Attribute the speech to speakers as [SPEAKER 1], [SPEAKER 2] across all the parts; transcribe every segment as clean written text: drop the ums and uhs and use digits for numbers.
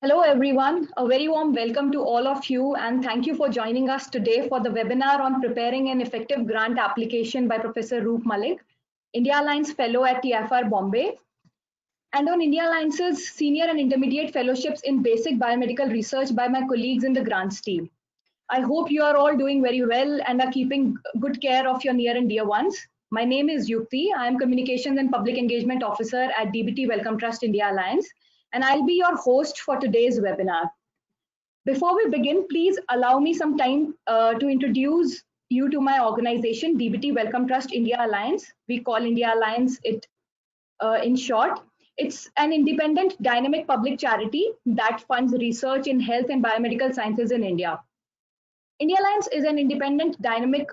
[SPEAKER 1] Hello everyone, a very warm welcome to all of you and thank you for joining us today for the webinar on preparing an effective grant application by Professor Roop Mallik, India Alliance Fellow at TFR Bombay, and on India Alliance's Senior and Intermediate Fellowships in Basic Biomedical Research by my colleagues in the grants team. I hope you are all doing very well and are keeping good care of your near and dear ones. My name is Yukti. I am Communications and Public Engagement Officer at DBT Wellcome Trust India Alliance, and I'll be your host for today's webinar. Before we begin, please allow me some time to introduce you to my organization, DBT Wellcome Trust India Alliance. We call India Alliance it in short. It's an independent, dynamic public charity that funds research in health and biomedical sciences in India. India Alliance is an independent, dynamic,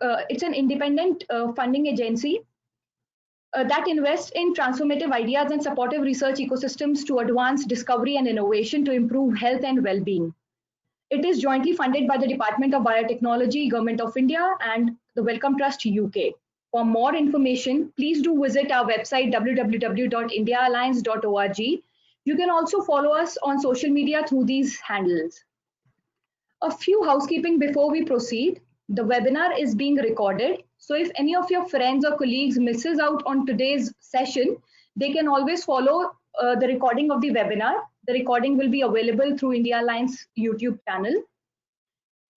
[SPEAKER 1] funding agency that invests in transformative ideas and supportive research ecosystems to advance discovery and innovation to improve health and well-being. It is jointly funded by the Department of Biotechnology, Government of India, and the Wellcome Trust UK. For more information, please do visit our website www.indiaalliance.org. You can also follow us on social media through these handles. A few housekeeping before we proceed. The webinar is being recorded, so if any of your friends or colleagues misses out on today's session, they can always follow the recording of the webinar. The recording will be available through India Alliance YouTube channel.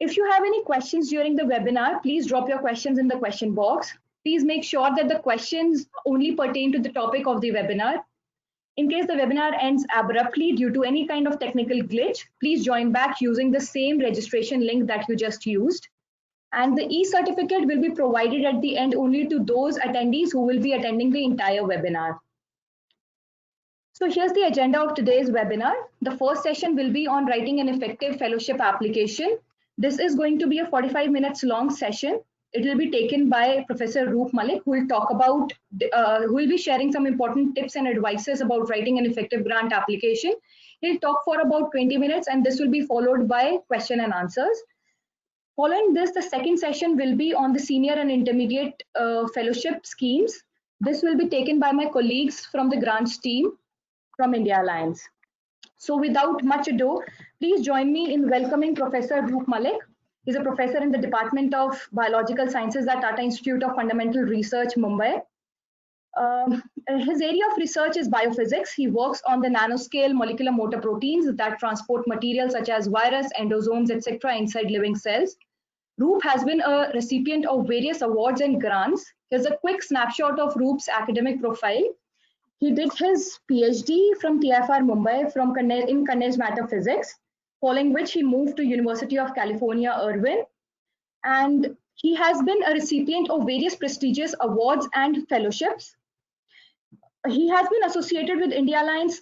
[SPEAKER 1] If you have any questions during the webinar, please drop your questions in the question box. Please make sure that the questions only pertain to the topic of the webinar. In case the webinar ends abruptly due to any kind of technical glitch, please join back using the same registration link that you just used. And the e-certificate will be provided at the end only to those attendees who will be attending the entire webinar. So here's the agenda of today's webinar. The first session will be on writing an effective fellowship application. This is going to be a 45 minutes long session. It will be taken by Professor Roop Mallik, who will talk about, who will be sharing some important tips and advices about writing an effective grant application. He'll talk for about 20 minutes and this will be followed by question and answers. Following this, the second session will be on the senior and intermediate fellowship schemes. This will be taken by my colleagues from the grants team from India Alliance. So without much ado, please join me in welcoming Professor Roop Mallik. He's a professor in the Department of Biological Sciences at Tata Institute of Fundamental Research, Mumbai. His area of research is biophysics. He works on the nanoscale molecular motor proteins that transport materials such as virus, endosomes, etc. inside living cells. Roop has been a recipient of various awards and grants. Here's a quick snapshot of Roop's academic profile. He did his PhD from TFR Mumbai in condensed matter physics, following which he moved to University of California, Irvine. And he has been a recipient of various prestigious awards and fellowships. He has been associated with India Alliance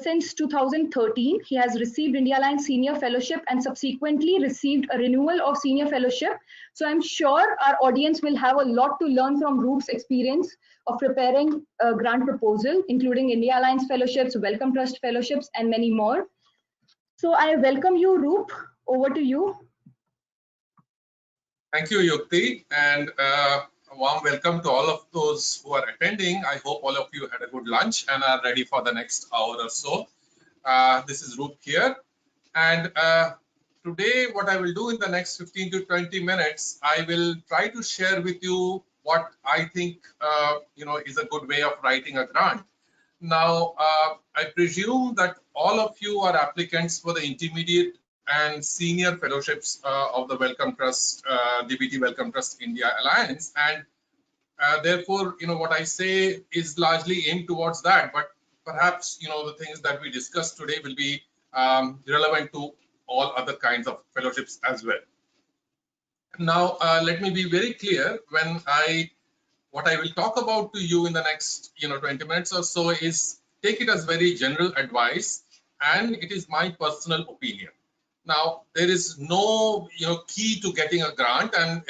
[SPEAKER 1] since 2013. He has received India Alliance Senior Fellowship and subsequently received a renewal of Senior Fellowship. So I'm sure our audience will have a lot to learn from Roop's experience of preparing a grant proposal, including India Alliance Fellowships, Wellcome Trust Fellowships, and many more. So I welcome you, Roop. Over to you.
[SPEAKER 2] Thank you, Yukti, and a warm welcome to all of those who are attending. I hope all of you had a good lunch and are ready for the next hour or so. This is Roop here, and today what I will do in the next 15 to 20 minutes, I will try to share with you what I think is a good way of writing a grant. Now, I presume that all of you are applicants for the intermediate and senior fellowships of the Wellcome Trust, DBT Wellcome Trust India Alliance, and therefore, what I say is largely aimed towards that. But perhaps, the things that we discussed today will be relevant to all other kinds of fellowships as well. Now, let me be very clear. What I will talk about to you in the next 20 minutes or so is take it as very general advice, and it is my personal opinion. Now, there is no key to getting a grant, and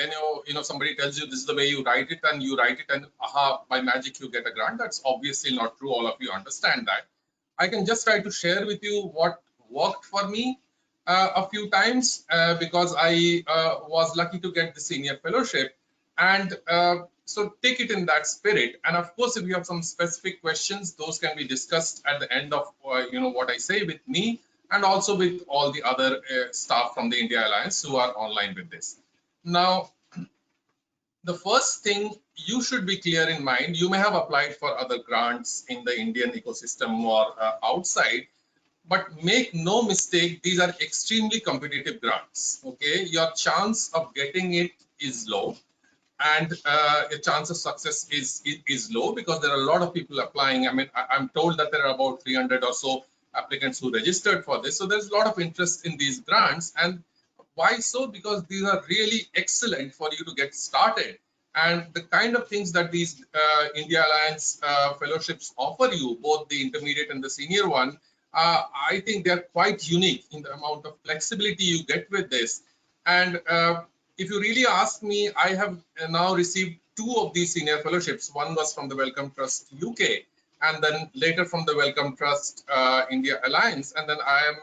[SPEAKER 2] somebody tells you this is the way you write it, and you write it, and aha, by magic you get a grant. That's obviously not true. All of you understand that. I can just try to share with you what worked for me a few times because I was lucky to get the senior fellowship, and so take it in that spirit. And of course, if you have some specific questions, those can be discussed at the end of what I say with me. and also with all the other staff from the India Alliance who are online with this. Now, the first thing you should be clear in mind, you may have applied for other grants in the Indian ecosystem or outside, but make no mistake, these are extremely competitive grants. Okay, your chance of getting it is low, and the chance of success is low because there are a lot of people applying. I mean, I'm told that there are about 300 or so applicants who registered for this. So there's a lot of interest in these grants. And why so? Because these are really excellent for you to get started. And the kind of things that these India Alliance fellowships offer you, both the intermediate and the senior one, I think they're quite unique in the amount of flexibility you get with this. And if you really ask me, I have now received 2 of these senior fellowships. One was from the Wellcome Trust UK, and then later from the Wellcome Trust India Alliance, and then I am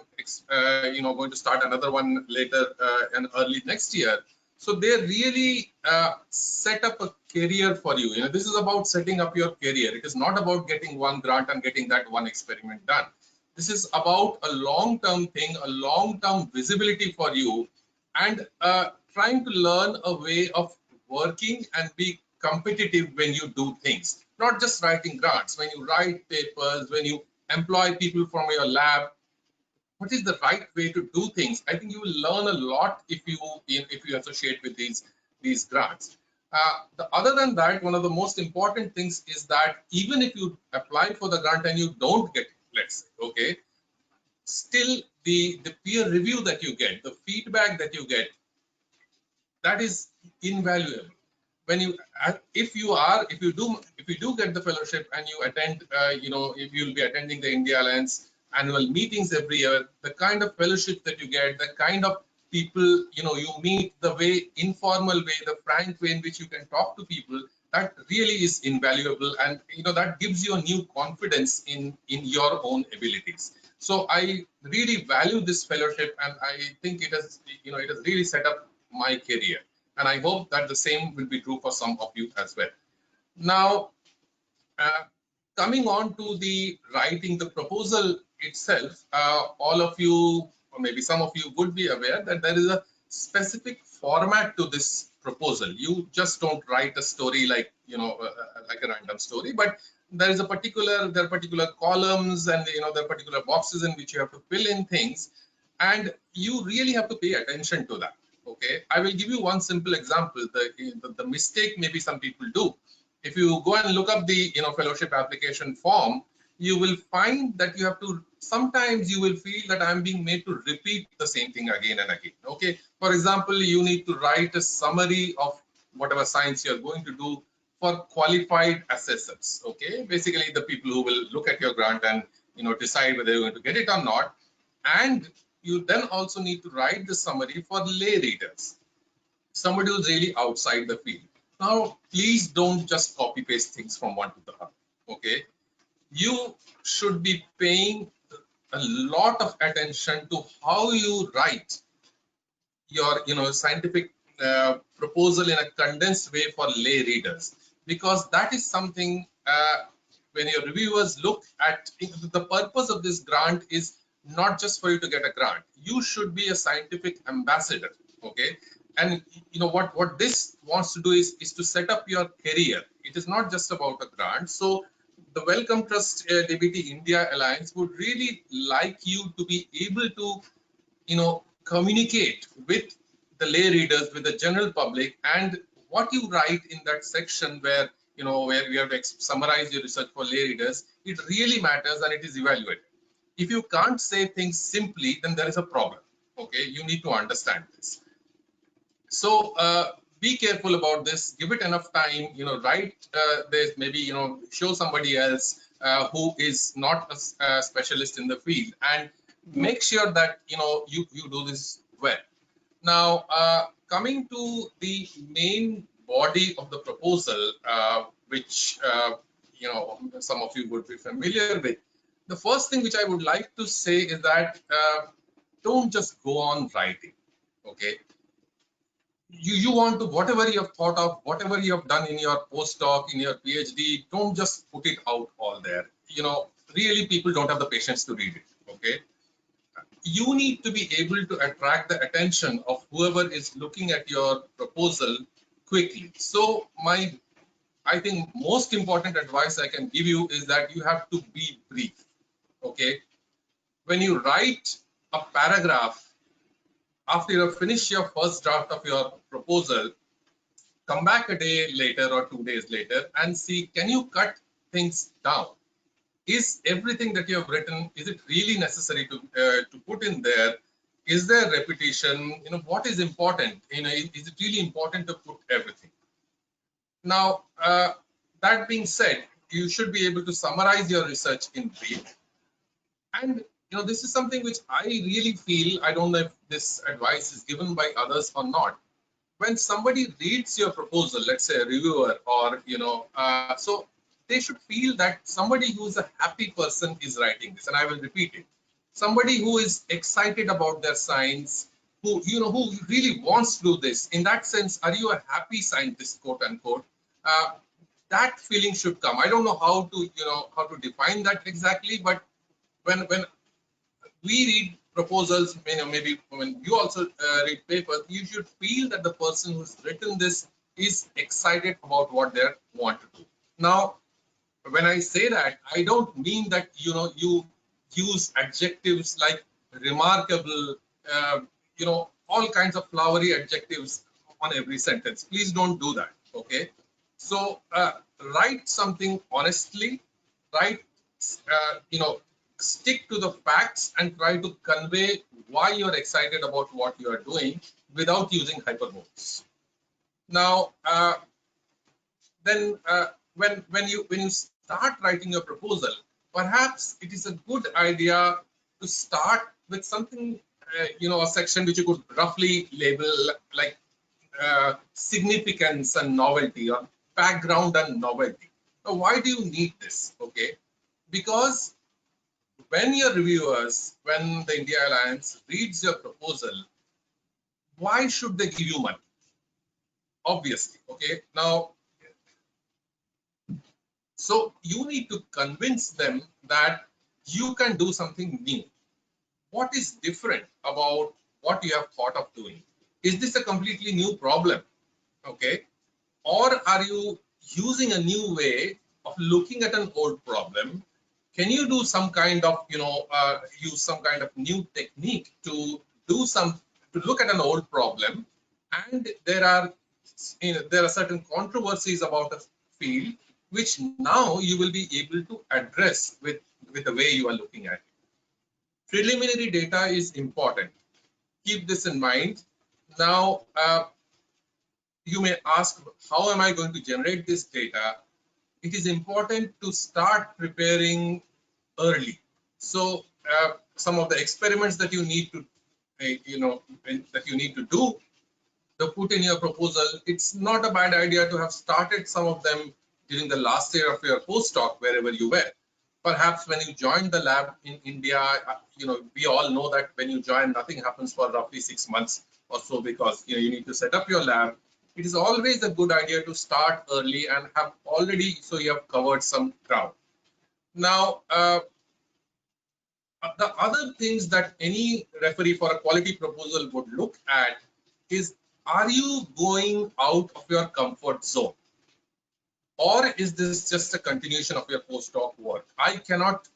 [SPEAKER 2] going to start another one later and early next year. So they really set up a career for you. This is about setting up your career. It is not about getting one grant and getting that one experiment done. This is about a long-term thing, a long-term visibility for you, and trying to learn a way of working and be competitive when you do things. Not just writing grants, when you write papers, when you employ people from your lab, what is the right way to do things? I think you will learn a lot if you associate with these grants. Other than that, one of the most important things is that even if you apply for the grant and you don't get it, let's say, okay, still the peer review that you get, the feedback that you get, that is invaluable. When if you do get the fellowship and you attend, if you'll be attending the India Alliance annual meetings every year, the kind of fellowship that you get, the kind of people you meet, the way informal way, the frank way in which you can talk to people, that really is invaluable, and that gives you a new confidence in your own abilities. So I really value this fellowship, and I think it has really set up my career, and I hope that the same will be true for some of you as well. Now, coming on to the writing the proposal itself, all of you, or maybe some of you, would be aware that there is a specific format to this proposal. You just don't write a story like like a random story, but there are particular columns, and there are particular boxes in which you have to fill in things, and you really have to pay attention to that. Okay, I will give you one simple example. The mistake maybe some people do. If you go and look up the fellowship application form, you will find that you have to, sometimes you will feel that I'm being made to repeat the same thing again and again. Okay, for example, you need to write a summary of whatever science you're going to do for qualified assessors. Okay, basically the people who will look at your grant and decide whether you're going to get it or not. And you then also need to write the summary for lay readers, somebody who's really outside the field. Now, please don't just copy paste things from one to the other. Okay, you should be paying a lot of attention to how you write your scientific proposal in a condensed way for lay readers, because that is something when your reviewers look at the purpose of this grant is not just for you to get a grant. You should be a scientific ambassador. Okay, and what this wants to do is to set up your career. It is not just about a grant. So the Wellcome Trust DBT India Alliance would really like you to be able to communicate with the lay readers, with the general public, and what you write in that section where where you have to summarize your research for lay readers, it really matters and it is evaluated. If you can't say things simply, then there is a problem. Okay, you need to understand this. So be careful about this. Give it enough time. Write this. Maybe show somebody else who is not a specialist in the field, and make sure that you do this well. Now, coming to the main body of the proposal, which some of you would be familiar with. The first thing which I would like to say is that don't just go on writing. Okay, you want to, whatever you have thought of, whatever you have done in your postdoc, in your PhD, don't just put it out all there. Really, people don't have the patience to read it. Okay, you need to be able to attract the attention of whoever is looking at your proposal quickly. So I think most important advice I can give you is that you have to be brief. Okay, when you write a paragraph after you finish your first draft of your proposal, come back a day later or 2 days later and see, can you cut things down? Is everything that you have written, is it really necessary to put in there? Is there repetition? What is important? Is it really important to put everything? Now, that being said, you should be able to summarize your research in brief. And this is something which I really feel, I don't know if this advice is given by others or not. When somebody reads your proposal, let's say a reviewer, or so they should feel that somebody who is a happy person is writing this. And I will repeat it: somebody who is excited about their science, who who really wants to do this. In that sense, are you a happy scientist, quote unquote? That feeling should come. I don't know how to define that exactly, but when we read proposals, maybe when you also read papers, you should feel that the person who's written this is excited about what they want to do. Now, when I say that, I don't mean that you use adjectives like remarkable, all kinds of flowery adjectives on every sentence. Please don't do that. Okay, so write something honestly, write stick to the facts and try to convey why you're excited about what you are doing without using hyperboles. Now, then when you start writing your proposal, perhaps it is a good idea to start with something, a section which you could roughly label like significance and novelty, or background and novelty. Now, why do you need this? Okay, because when your reviewers, when the India Alliance reads your proposal, why should they give you money? Obviously, okay. Now, so you need to convince them that you can do something new. What is different about what you have thought of doing? Is this a completely new problem? Okay. Or are you using a new way of looking at an old problem? Can you do some kind of, use some kind of new technique to look at an old problem? And there are certain controversies about a field which now you will be able to address with the way you are looking at it. Preliminary data is important. Keep this in mind. Now, you may ask, how am I going to generate this data? It is important to start preparing early. So some of the experiments that you need to, do to put in your proposal, it's not a bad idea to have started some of them during the last year of your postdoc, wherever you were. Perhaps when you joined the lab in India, we all know that when you join, nothing happens for roughly 6 months or so, because you need to set up your lab. It is always a good idea to start early and have already, so you have covered some ground. Now, the other things that any referee for a quality proposal would look at is, are you going out of your comfort zone? Or is this just a continuation of your postdoc work? I cannot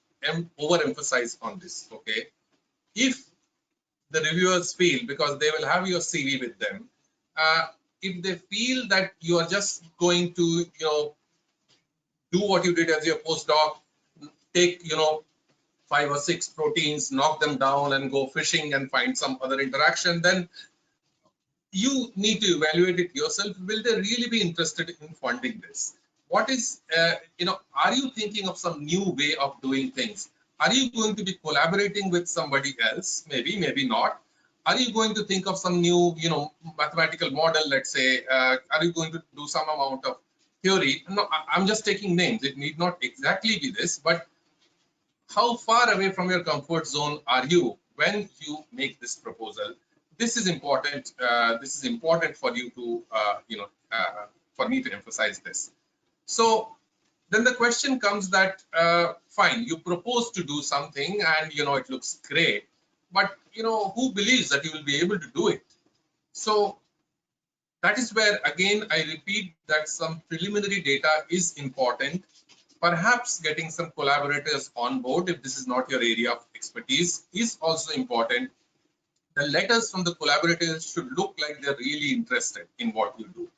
[SPEAKER 2] overemphasize on this, okay? If the reviewers feel, because they will have your CV with them, if they feel that you are just going to, do what you did as your postdoc, take, 5 or 6 proteins, knock them down and go fishing and find some other interaction, then you need to evaluate it yourself. Will they really be interested in funding this? What is, are you thinking of some new way of doing things? Are you going to be collaborating with somebody else? Maybe, maybe not. Are you going to think of some new, mathematical model, let's say? Are you going to do some amount of theory? No, I'm just taking names. It need not exactly be this, but how far away from your comfort zone are you when you make this proposal? This is important. This is important for you to, for me to emphasize this. So then the question comes that, fine, you propose to do something and, it looks great. but who believes that you will be able to do it? So that is where, again, I repeat that some preliminary data is important. Perhaps getting some collaborators on board, if this is not your area of expertise, is also important. The letters from the collaborators should look like they're really interested in what you do.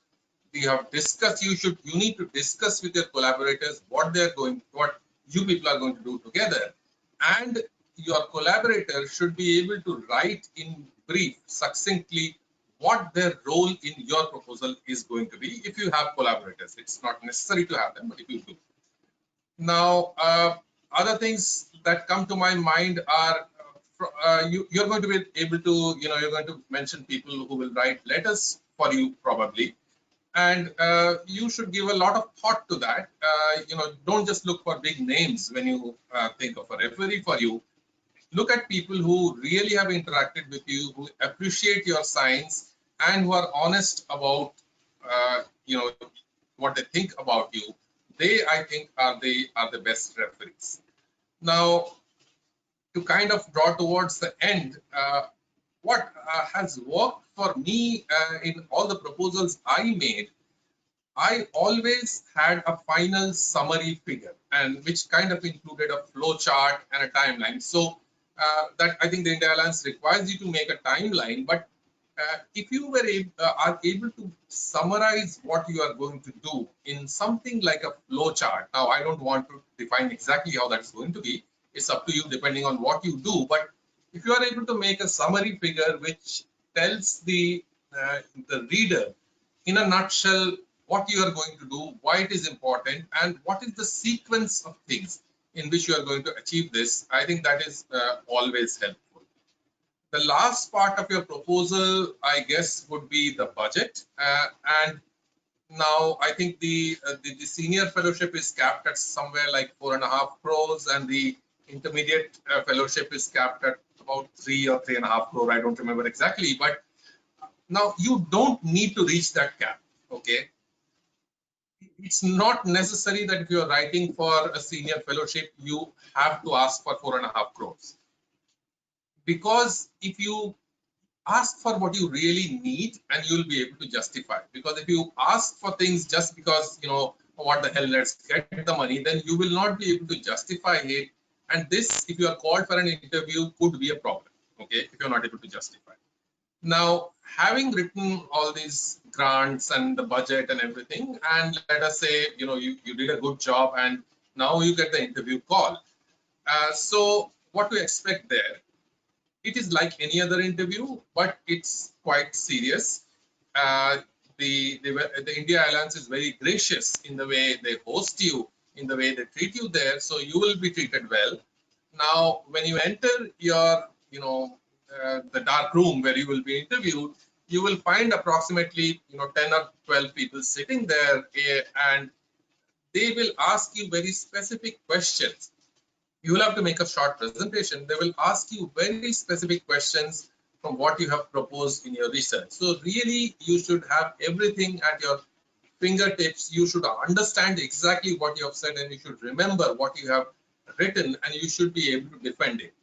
[SPEAKER 2] You have discussed, you need to discuss with your collaborators what you people are going to do together, and your collaborator should be able to write in brief, succinctly, what their role in your proposal is going to be. If you have collaborators, it's not necessary to have them, but if you do. Now, other things that come to my mind are you're going to be able to, you're going to mention people who will write letters for you probably. And you should give a lot of thought to that. Don't just look for big names when you think of a referee for you. Look at people who really have interacted with you, who appreciate your science, and who are honest about what they think about you. They, I think, are the best referees. Now, to kind of draw towards the end, what has worked for me in all the proposals I made, I always had a final summary figure, and which kind of included a flow chart and a timeline. So that, I think, the India Alliance requires you to make a timeline, but if you are able to summarize what you are going to do in something like a flow chart. Now, I don't want to define exactly how that's going to be. It's up to you depending on what you do. But if you are able to make a summary figure which tells the reader in a nutshell what you are going to do, why it is important, and what is the sequence of things in which you are going to achieve this, I think that is always helpful. The last part of your proposal, I guess, would be the budget. And now I think the senior fellowship is capped at somewhere like 4.5 crores, and the intermediate fellowship is capped at about 3 or 3.5 crore. I don't remember exactly, but now you don't need to reach that cap. Okay. It's not necessary that if you are writing for a senior fellowship, you have to ask for 4.5 crores. Because if you ask for what you really need, and you'll be able to justify. Because if you ask for things just because, what the hell, let's get the money, then you will not be able to justify it. And this, if you are called for an interview, could be a problem, okay, if you're not able to justify. Now, having written all these grants and the budget and everything, and let us say, you did a good job and now you get the interview call. So what to expect there? It is like any other interview, but it's quite serious. The India Alliance is very gracious in the way they host you, in the way they treat you there. So you will be treated well. Now, when you enter your, the dark room where you will be interviewed, you will find approximately, 10 or 12 people sitting there, and they will ask you very specific questions. You will have to make a short presentation. They will ask you very specific questions from what you have proposed in your research. So really, you should have everything at your fingertips. You should understand exactly what you have said, and you should remember what you have written, and you should be able to defend it.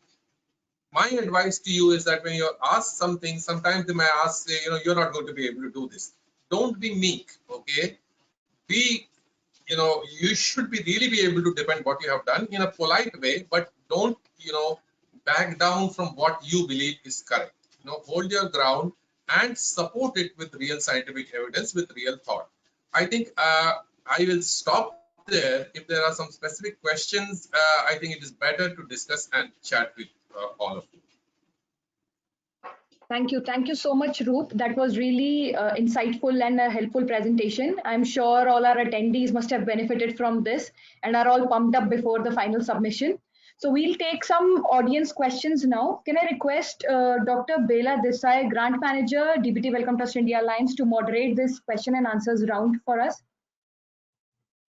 [SPEAKER 2] My advice to you is that when you're asked something, sometimes they may ask, say, you're not going to be able to do this. Don't be meek, okay? You should really be able to defend what you have done in a polite way, but don't, back down from what you believe is correct. Hold your ground and support it with real scientific evidence, with real thought. I think I will stop there. If there are some specific questions, I think it is better to discuss and chat with all of you.
[SPEAKER 1] Thank you. Thank you so much, Roop. That was really insightful and a helpful presentation. I'm sure all our attendees must have benefited from this and are all pumped up before the final submission. So we'll take some audience questions now. Can I request Dr. Bela Desai, Grant Manager, DBT Wellcome Trust India Alliance, to moderate this question and answers round for us?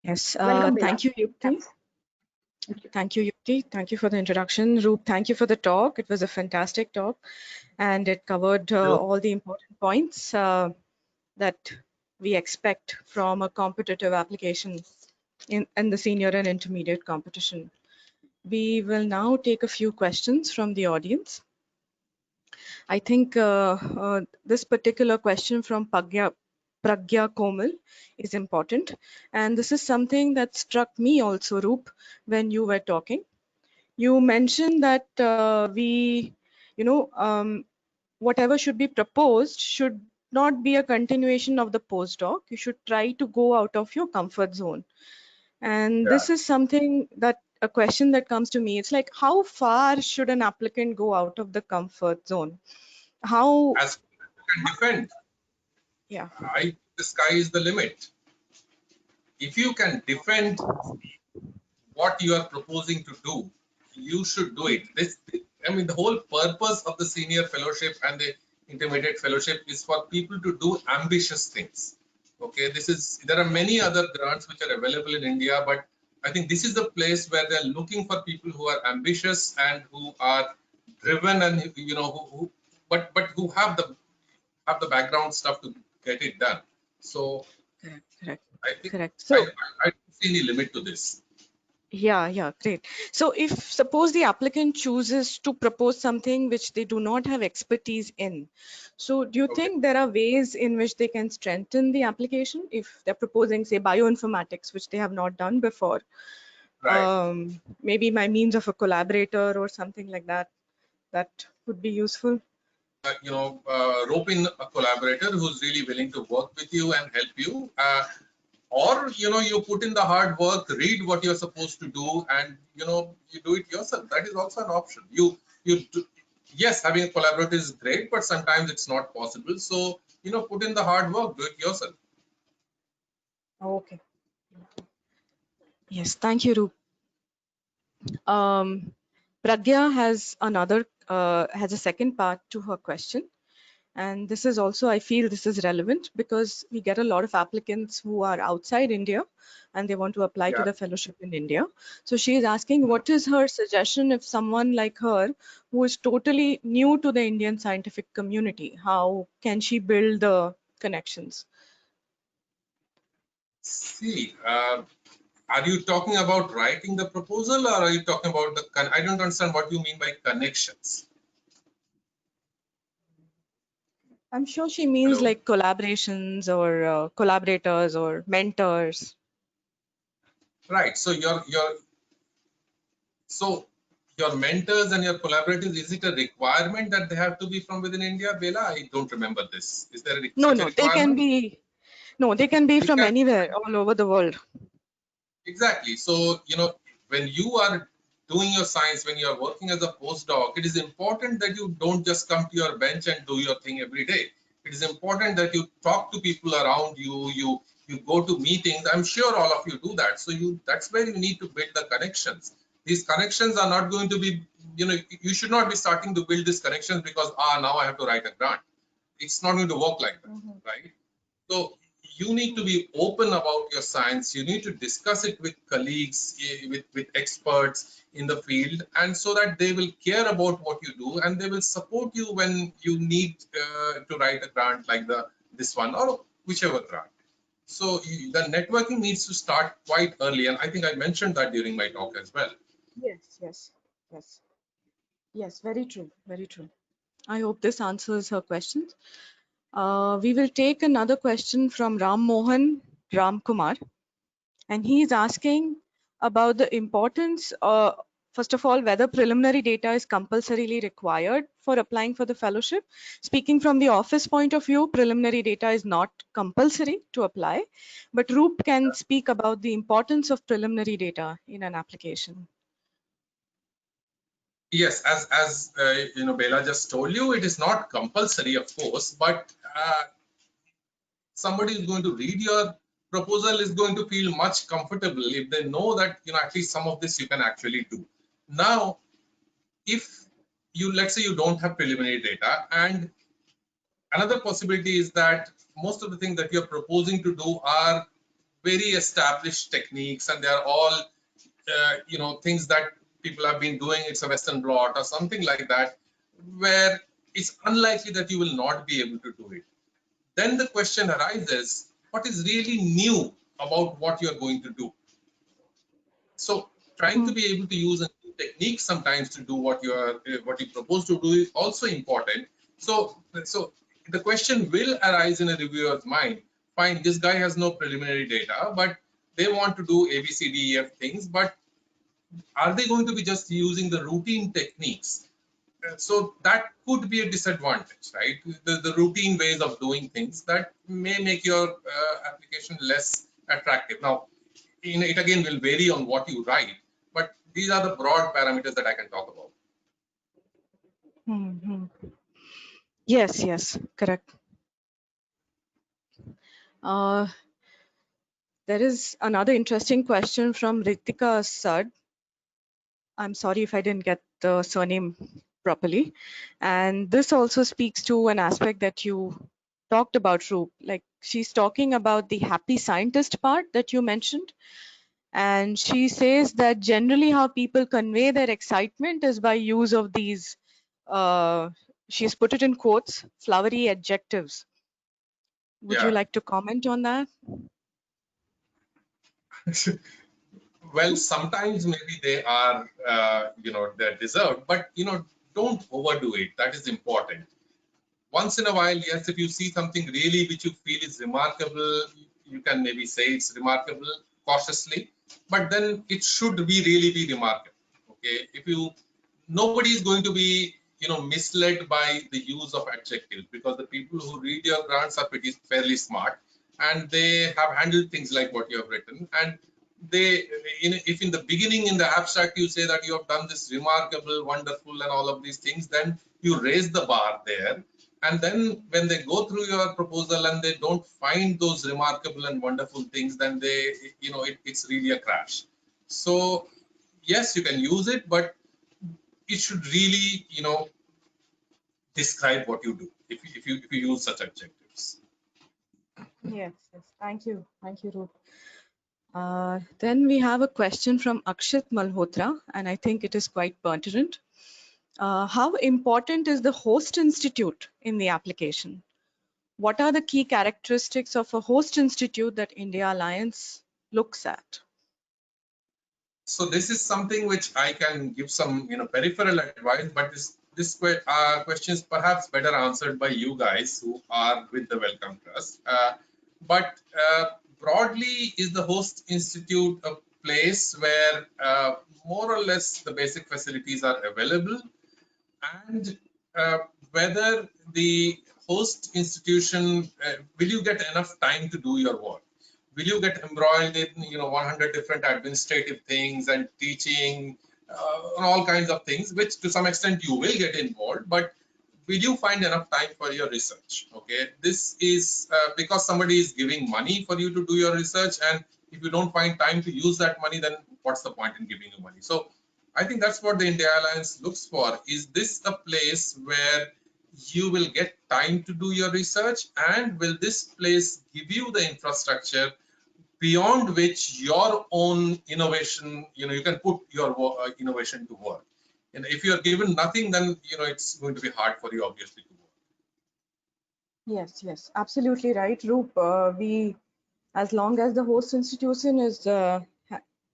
[SPEAKER 3] Yes,
[SPEAKER 1] Welcome, Bela.
[SPEAKER 3] thank you, Yukti. Thank you, Yukti. Thank you for the introduction. Roop, thank you for the talk. It was a fantastic talk, and it covered all the important points that we expect from a competitive application in the senior and intermediate competition. We will now take a few questions from the audience. I think this particular question from Pragya Komal is important. And this is something that struck me also, Roop, when you were talking. You mentioned that whatever should be proposed should not be a continuation of the postdoc. You should try to go out of your comfort zone. And
[SPEAKER 2] Yeah.
[SPEAKER 3] this is something that a question that comes to me. It's like, how far should an applicant go out of the comfort zone? How?
[SPEAKER 2] As you can defend,
[SPEAKER 3] Yeah.
[SPEAKER 2] the sky is the limit. If you can defend what you are proposing to do, you should do it. The whole purpose of the senior fellowship and the intermediate fellowship is for people to do ambitious things. Okay, there are many other grants which are available in India, but I think this is the place where they're looking for people who are ambitious and who are driven, and but who have the background stuff to get it done. So
[SPEAKER 3] Correct.
[SPEAKER 2] I think
[SPEAKER 3] Correct.
[SPEAKER 2] I
[SPEAKER 3] So
[SPEAKER 2] don't see any limit to this.
[SPEAKER 3] yeah, great. So if suppose the applicant chooses to propose something which they do not have expertise in, so do you
[SPEAKER 2] Okay.
[SPEAKER 3] think there are ways in which they can strengthen the application if they're proposing, say, bioinformatics, which they have not done before?
[SPEAKER 2] Right.
[SPEAKER 3] Maybe by means of a collaborator or something like that, that would be useful.
[SPEAKER 2] Rope in a collaborator who's really willing to work with you and help you, or you put in the hard work, read what you're supposed to do, and you do it yourself. That is also an option. Yes, having a collaborator is great, but sometimes it's not possible. So put in the hard work, do it yourself.
[SPEAKER 3] Okay. Yes, thank you, Roop. Pragya has a second part to her question. And this is also, I feel this is relevant because we get a lot of applicants who are outside India and they want to apply to
[SPEAKER 2] Yeah.
[SPEAKER 3] the fellowship in India. So she is asking, what is her suggestion if someone like her who is totally new to the Indian scientific community, how can she build the connections?
[SPEAKER 2] See, are you talking about writing the proposal, or are you talking about I don't understand what you mean by connections.
[SPEAKER 3] I'm sure she means
[SPEAKER 2] Hello?
[SPEAKER 3] like collaborations or collaborators or mentors.
[SPEAKER 2] Right. So your mentors and your collaborators, is it a requirement that they have to be from within India, Bela? I don't remember this. Is there such a
[SPEAKER 3] No, they can
[SPEAKER 2] requirement?
[SPEAKER 3] be, no, they can be
[SPEAKER 2] They
[SPEAKER 3] from
[SPEAKER 2] can.
[SPEAKER 3] anywhere all over the world.
[SPEAKER 2] Exactly. So, when you are doing your science, when you are working as a postdoc, it is important that you don't just come to your bench and do your thing every day. It is important that you talk to people around you, you go to meetings. I'm sure all of you do that. So that's where you need to build the connections. These connections are not going to be, you should not be starting to build these connections because now I have to write a grant. It's not going to work like that, right? So you need to be open about your science. You need to discuss it with colleagues, with experts in the field, and so that they will care about what you do and they will support you when you need to write a grant like this one or whichever grant. So the networking needs to start quite early, and I think I mentioned that during my talk as well.
[SPEAKER 3] Yes, very true, very true. I hope this answers her questions. We will take another question from Ram Mohan Ram Kumar, and he is asking about the importance, first of all, whether preliminary data is compulsorily required for applying for the fellowship. Speaking from the office point of view, preliminary data is not compulsory to apply, but Roop can speak about the importance of preliminary data in an application.
[SPEAKER 2] Yes, as Bela just told you, it is not compulsory, of course, but somebody is going to read your proposal is going to feel much comfortable if they know that at least some of this you can actually do. Now, if let's say you don't have preliminary data, and another possibility is that most of the things that you're proposing to do are very established techniques, and they are all things that people have been doing. It's a Western blot or something like that, where it's unlikely that you will not be able to do it. Then the question arises, what is really new about what you're going to do? So trying to be able to use a new technique sometimes to do what you propose to do is also important. So the question will arise in a reviewer's mind. Fine, this guy has no preliminary data, but they want to do A, B, C, D, E, F things, but are they going to be just using the routine techniques? So that could be a disadvantage, right? The routine ways of doing things that may make your application less attractive. Now, it again will vary on what you write, but these are the broad parameters that I can talk about.
[SPEAKER 3] Yes, correct. There is another interesting question from Ritika Sad. I'm sorry if I didn't get the surname properly. And this also speaks to an aspect that you talked about, Roop. Like, she's talking about the happy scientist part that you mentioned. And she says that generally how people convey their excitement is by use of these, she's put it in quotes, flowery adjectives. Would you like to comment on that?
[SPEAKER 2] Well, sometimes maybe they are, they're deserved, but, don't overdo it. That is important. Once in a while, yes, if you see something really which you feel is remarkable, you can maybe say it's remarkable cautiously, but then it should really be remarkable. Okay, nobody is going to be, misled by the use of adjectives, because the people who read your grants are fairly smart, and they have handled things like what you have written. And if in the beginning in the abstract you say that you have done this remarkable, wonderful, and all of these things, then you raise the bar there. And then when they go through your proposal and they don't find those remarkable and wonderful things, then it's really a crash. So yes, you can use it, but it should really, describe what you do if you use such adjectives.
[SPEAKER 3] Yes. Thank you, Roop. Then we have a question from Akshit Malhotra, and I think it is quite pertinent. How important is the host institute in the application? What are the key characteristics of a host institute that India Alliance looks at?
[SPEAKER 2] So this is something which I can give some peripheral advice, but this question is perhaps better answered by you guys who are with the Wellcome Trust. But broadly, is the host institute a place where more or less the basic facilities are available, and whether the host institution, will you get enough time to do your work? Will you get embroiled in 100 different administrative things and teaching and all kinds of things, which to some extent you will get involved, but will you find enough time for your research? Okay, this is because somebody is giving money for you to do your research, and if you don't find time to use that money, then what's the point in giving you money? So I think that's what the India Alliance looks for. Is this a place where you will get time to do your research, and will this place give you the infrastructure beyond which your own innovation, you can put your innovation to work? And if you're given nothing, then it's going to be hard for you, obviously, to work.
[SPEAKER 3] Yes, absolutely right, Roop. As long as the host institution is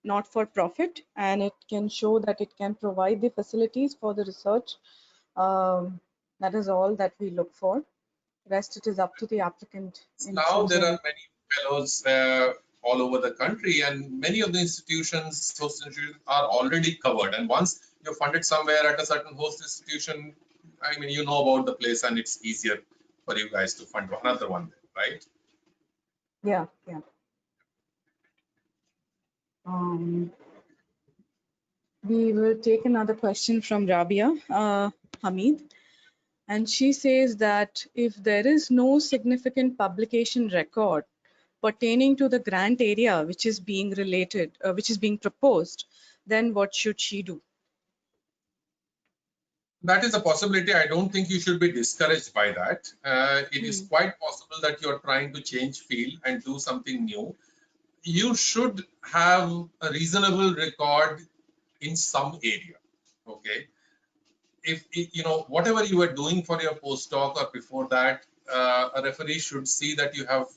[SPEAKER 3] not for profit, and it can show that it can provide the facilities for the research, that is all that we look for. Rest, it is up to the applicant.
[SPEAKER 2] Now there are many fellows all over the country, and many of the host institutions are already covered. And once you're funded somewhere at a certain host institution, I mean, you know about the place, and it's easier for you guys to fund another one, right?
[SPEAKER 3] Yeah. We will take another question from Rabia Hamid. And she says that if there is no significant publication record pertaining to the grant area which is being proposed, then what should she do?
[SPEAKER 2] That is a possibility. I don't think you should be discouraged by that. It is quite possible that you're trying to change field and do something new. You should have a reasonable record in some area. Okay. If whatever you were doing for your postdoc or before that, a referee should see that you have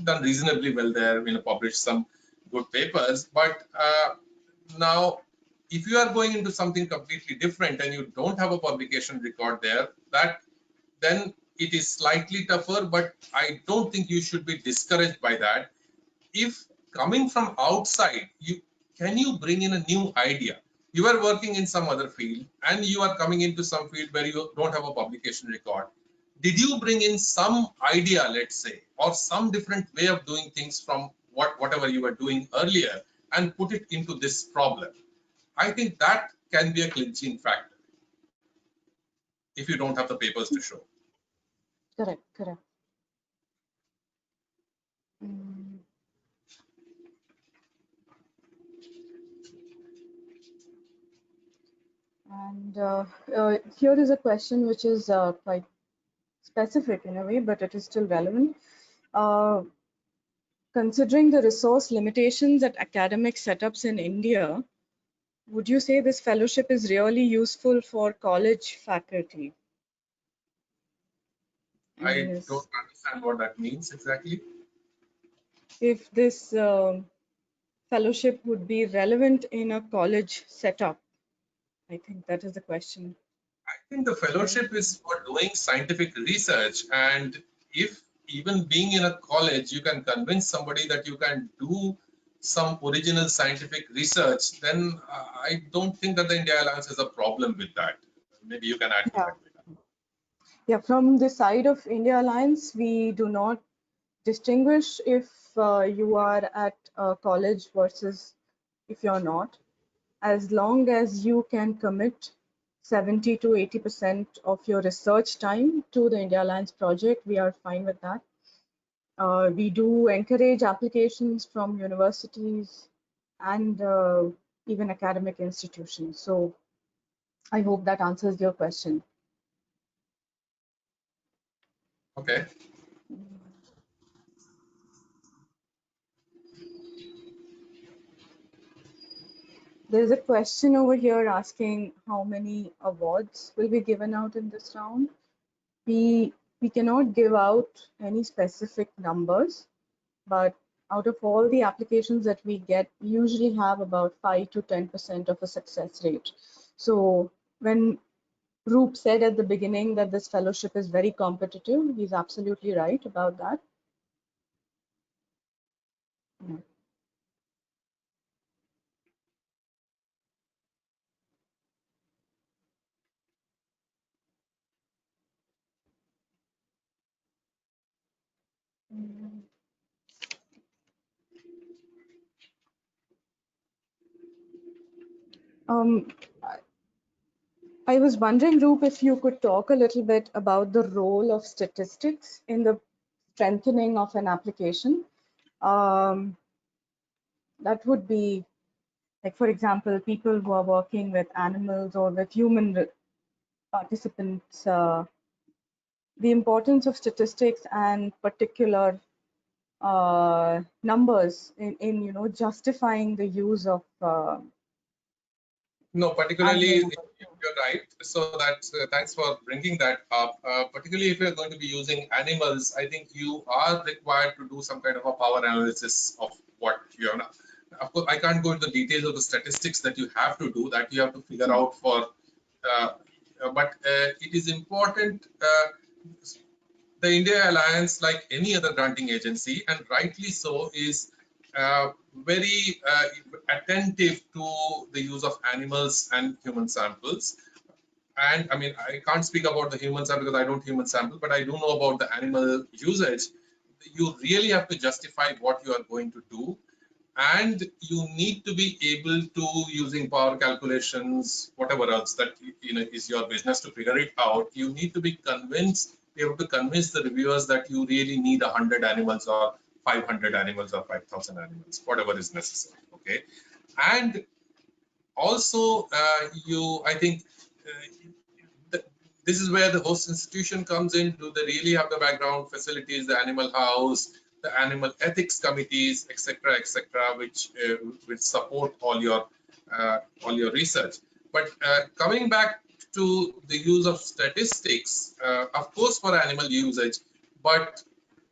[SPEAKER 2] done reasonably well there, published some good papers. But now, if you are going into something completely different and you don't have a publication record there, that then it is slightly tougher, but I don't think you should be discouraged by that. If coming from outside, can you bring in a new idea? You are working in some other field and you are coming into some field where you don't have a publication record. Did you bring in some idea, let's say, or some different way of doing things from whatever you were doing earlier and put it into this problem? I think that can be a clinching factor if you don't have the papers to show.
[SPEAKER 3] Correct, correct. Mm. And here is a question which is quite specific in a way, but it is still relevant. Considering the resource limitations at academic setups in India, would you say this fellowship is really useful for college faculty?
[SPEAKER 2] I don't understand what that means exactly.
[SPEAKER 3] If this fellowship would be relevant in a college setup, I think that is the question.
[SPEAKER 2] I think the fellowship is for doing scientific research, and if even being in a college, you can convince somebody that you can do some original scientific research, then I don't think that the India Alliance has a problem with that. Maybe you can add to that.
[SPEAKER 3] Yeah, from the side of India Alliance, we do not distinguish if you are at a college versus if you're not. As long as you can commit 70 to 80% of your research time to the India Alliance project, we are fine with that. We do encourage applications from universities and even academic institutions. So I hope that answers your question.
[SPEAKER 2] Okay.
[SPEAKER 3] There's a question over here asking how many awards will be given out in this round. We cannot give out any specific numbers, but out of all the applications that we get, we usually have about 5 to 10% of a success rate. So when Roop said at the beginning that this fellowship is very competitive, he's absolutely right about that. Yeah. I was wondering, Roop, if you could talk a little bit about the role of statistics in the strengthening of an application. That would be, like, for example, people who are working with animals or with human participants, the importance of statistics and particular numbers in justifying the use of
[SPEAKER 2] no, particularly
[SPEAKER 3] animals.
[SPEAKER 2] you're right. So that's thanks for bringing that up. Particularly if you're going to be using animals, I think you are required to do some kind of a power analysis of what you're. Of course, I can't go into the details of the statistics that you have to do. That you have to figure out for. But it is important. The India Alliance, like any other granting agency, and rightly so, is very attentive to the use of animals and human samples. And I mean, I can't speak about the human sample because I don't human sample, but I do know about the animal usage. You really have to justify what you are going to do. And you need to be able to, using power calculations, whatever else that is your business, to figure it out. You need to be convinced, be able to convince the reviewers that you really need 100 animals or 500 animals or 5,000 animals, whatever is necessary. Okay, and also I think this is where the host institution comes in. Do they really have the background facilities, the animal house, the animal ethics committees, etc., which support all your research? But coming back to the use of statistics, of course, for animal usage, but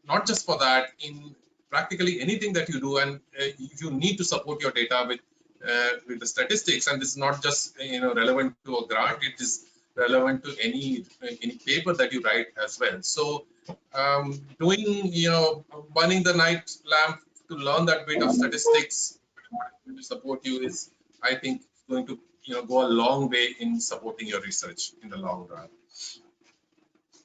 [SPEAKER 2] not just for that. In practically anything that you do, and you need to support your data with the statistics. And this is not just relevant to a grant; it is relevant to any paper that you write as well. So doing, burning the night lamp to learn that bit of statistics to support you is, I think, going to go a long way in supporting your research in the long run.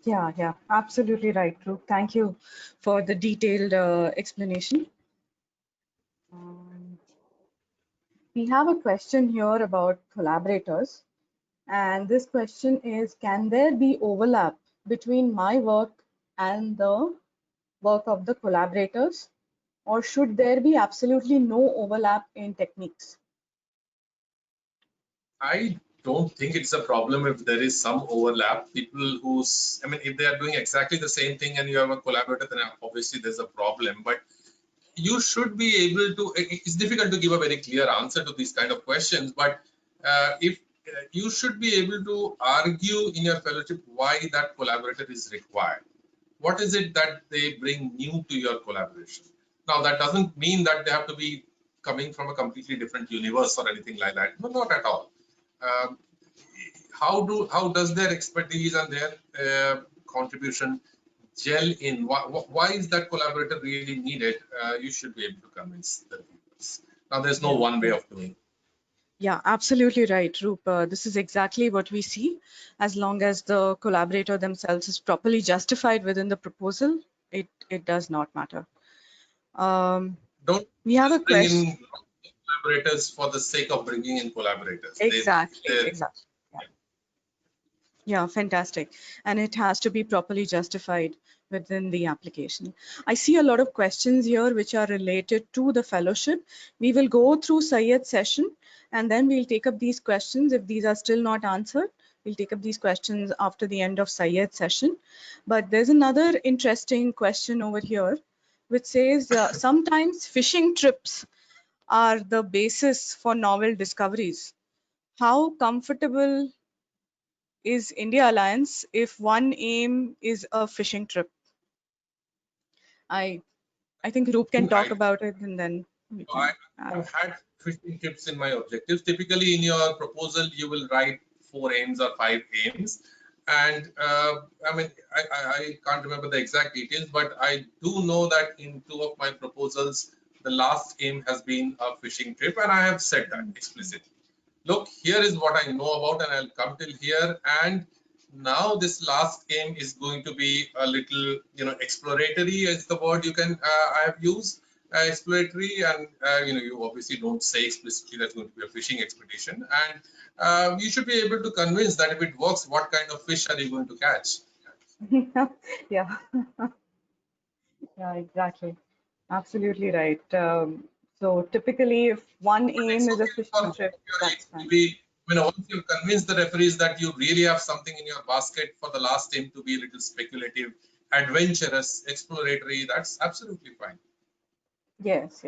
[SPEAKER 3] Yeah, absolutely right, Roop. Thank you for the detailed explanation. We have a question here about collaborators, and this question is, can there be overlap between my work and the work of the collaborators, or should there be absolutely no overlap in techniques?
[SPEAKER 2] I don't think it's a problem if there is some overlap. People who's, if they are doing exactly the same thing and you have a collaborator, then obviously there's a problem. But you should be able to, it's difficult to give a very clear answer to these kind of questions, but if you should be able to argue in your fellowship why that collaborator is required. What is it that they bring new to your collaboration? Now, that doesn't mean that they have to be coming from a completely different universe or anything like that. No, not at all. How does their expertise and their contribution gel in? Why is that collaborator really needed? You should be able to convince the viewers. Now, there's no one way of doing it.
[SPEAKER 3] Yeah, absolutely right, Roop. This is exactly what we see. As long as the collaborator themselves is properly justified within the proposal, it does not matter.
[SPEAKER 2] Don't
[SPEAKER 3] we have a
[SPEAKER 2] bring
[SPEAKER 3] question.
[SPEAKER 2] in collaborators for the sake of bringing in collaborators.
[SPEAKER 3] Exactly. Yeah, fantastic. And it has to be properly justified within the application. I see a lot of questions here which are related to the fellowship. We will go through Syed's session and then we'll take up these questions. If these are still not answered, we'll take up these questions after the end of Syed's session. But there's another interesting question over here which says sometimes fishing trips are the basis for novel discoveries. How comfortable is India Alliance if one aim is a fishing trip? I think Roop can talk about it and then we can.
[SPEAKER 2] I've had fishing trips in my objectives. Typically in your proposal, you will write 4 aims or 5 aims. And I can't remember the exact details, but I do know that in 2 of my proposals, the last aim has been a fishing trip, and I have said that explicitly. Look, here is what I know about, and I'll come till here. And now this last aim is going to be a little, exploratory is the word I have used. Exploratory, and you obviously don't say explicitly that's going to be a fishing expedition, and you should be able to convince that if it works, what kind of fish are you going to catch?
[SPEAKER 3] Yeah. Yeah, exactly. Absolutely right. So typically, if one aim is a fishing trip, that's fine.
[SPEAKER 2] Once you've convinced the referees that you really have something in your basket for the last aim to be a little speculative, adventurous, exploratory, that's absolutely fine.
[SPEAKER 3] Yes.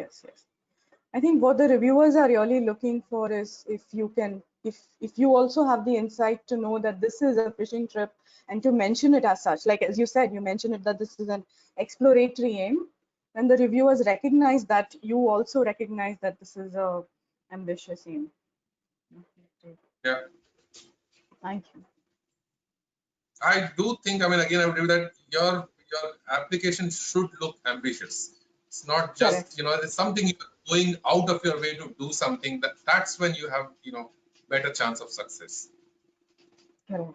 [SPEAKER 3] I think what the reviewers are really looking for is if you also have the insight to know that this is a fishing trip and to mention it as such, like as you said, you mentioned it that this is an exploratory aim, then the reviewers recognize that you also recognize that this is a ambitious aim.
[SPEAKER 2] Yeah.
[SPEAKER 3] Thank you.
[SPEAKER 2] I do think, again, I would agree that your application should look ambitious. It's not just, it's something you're going out of your way to do something, that's when you have, better chance of success.
[SPEAKER 3] Correct.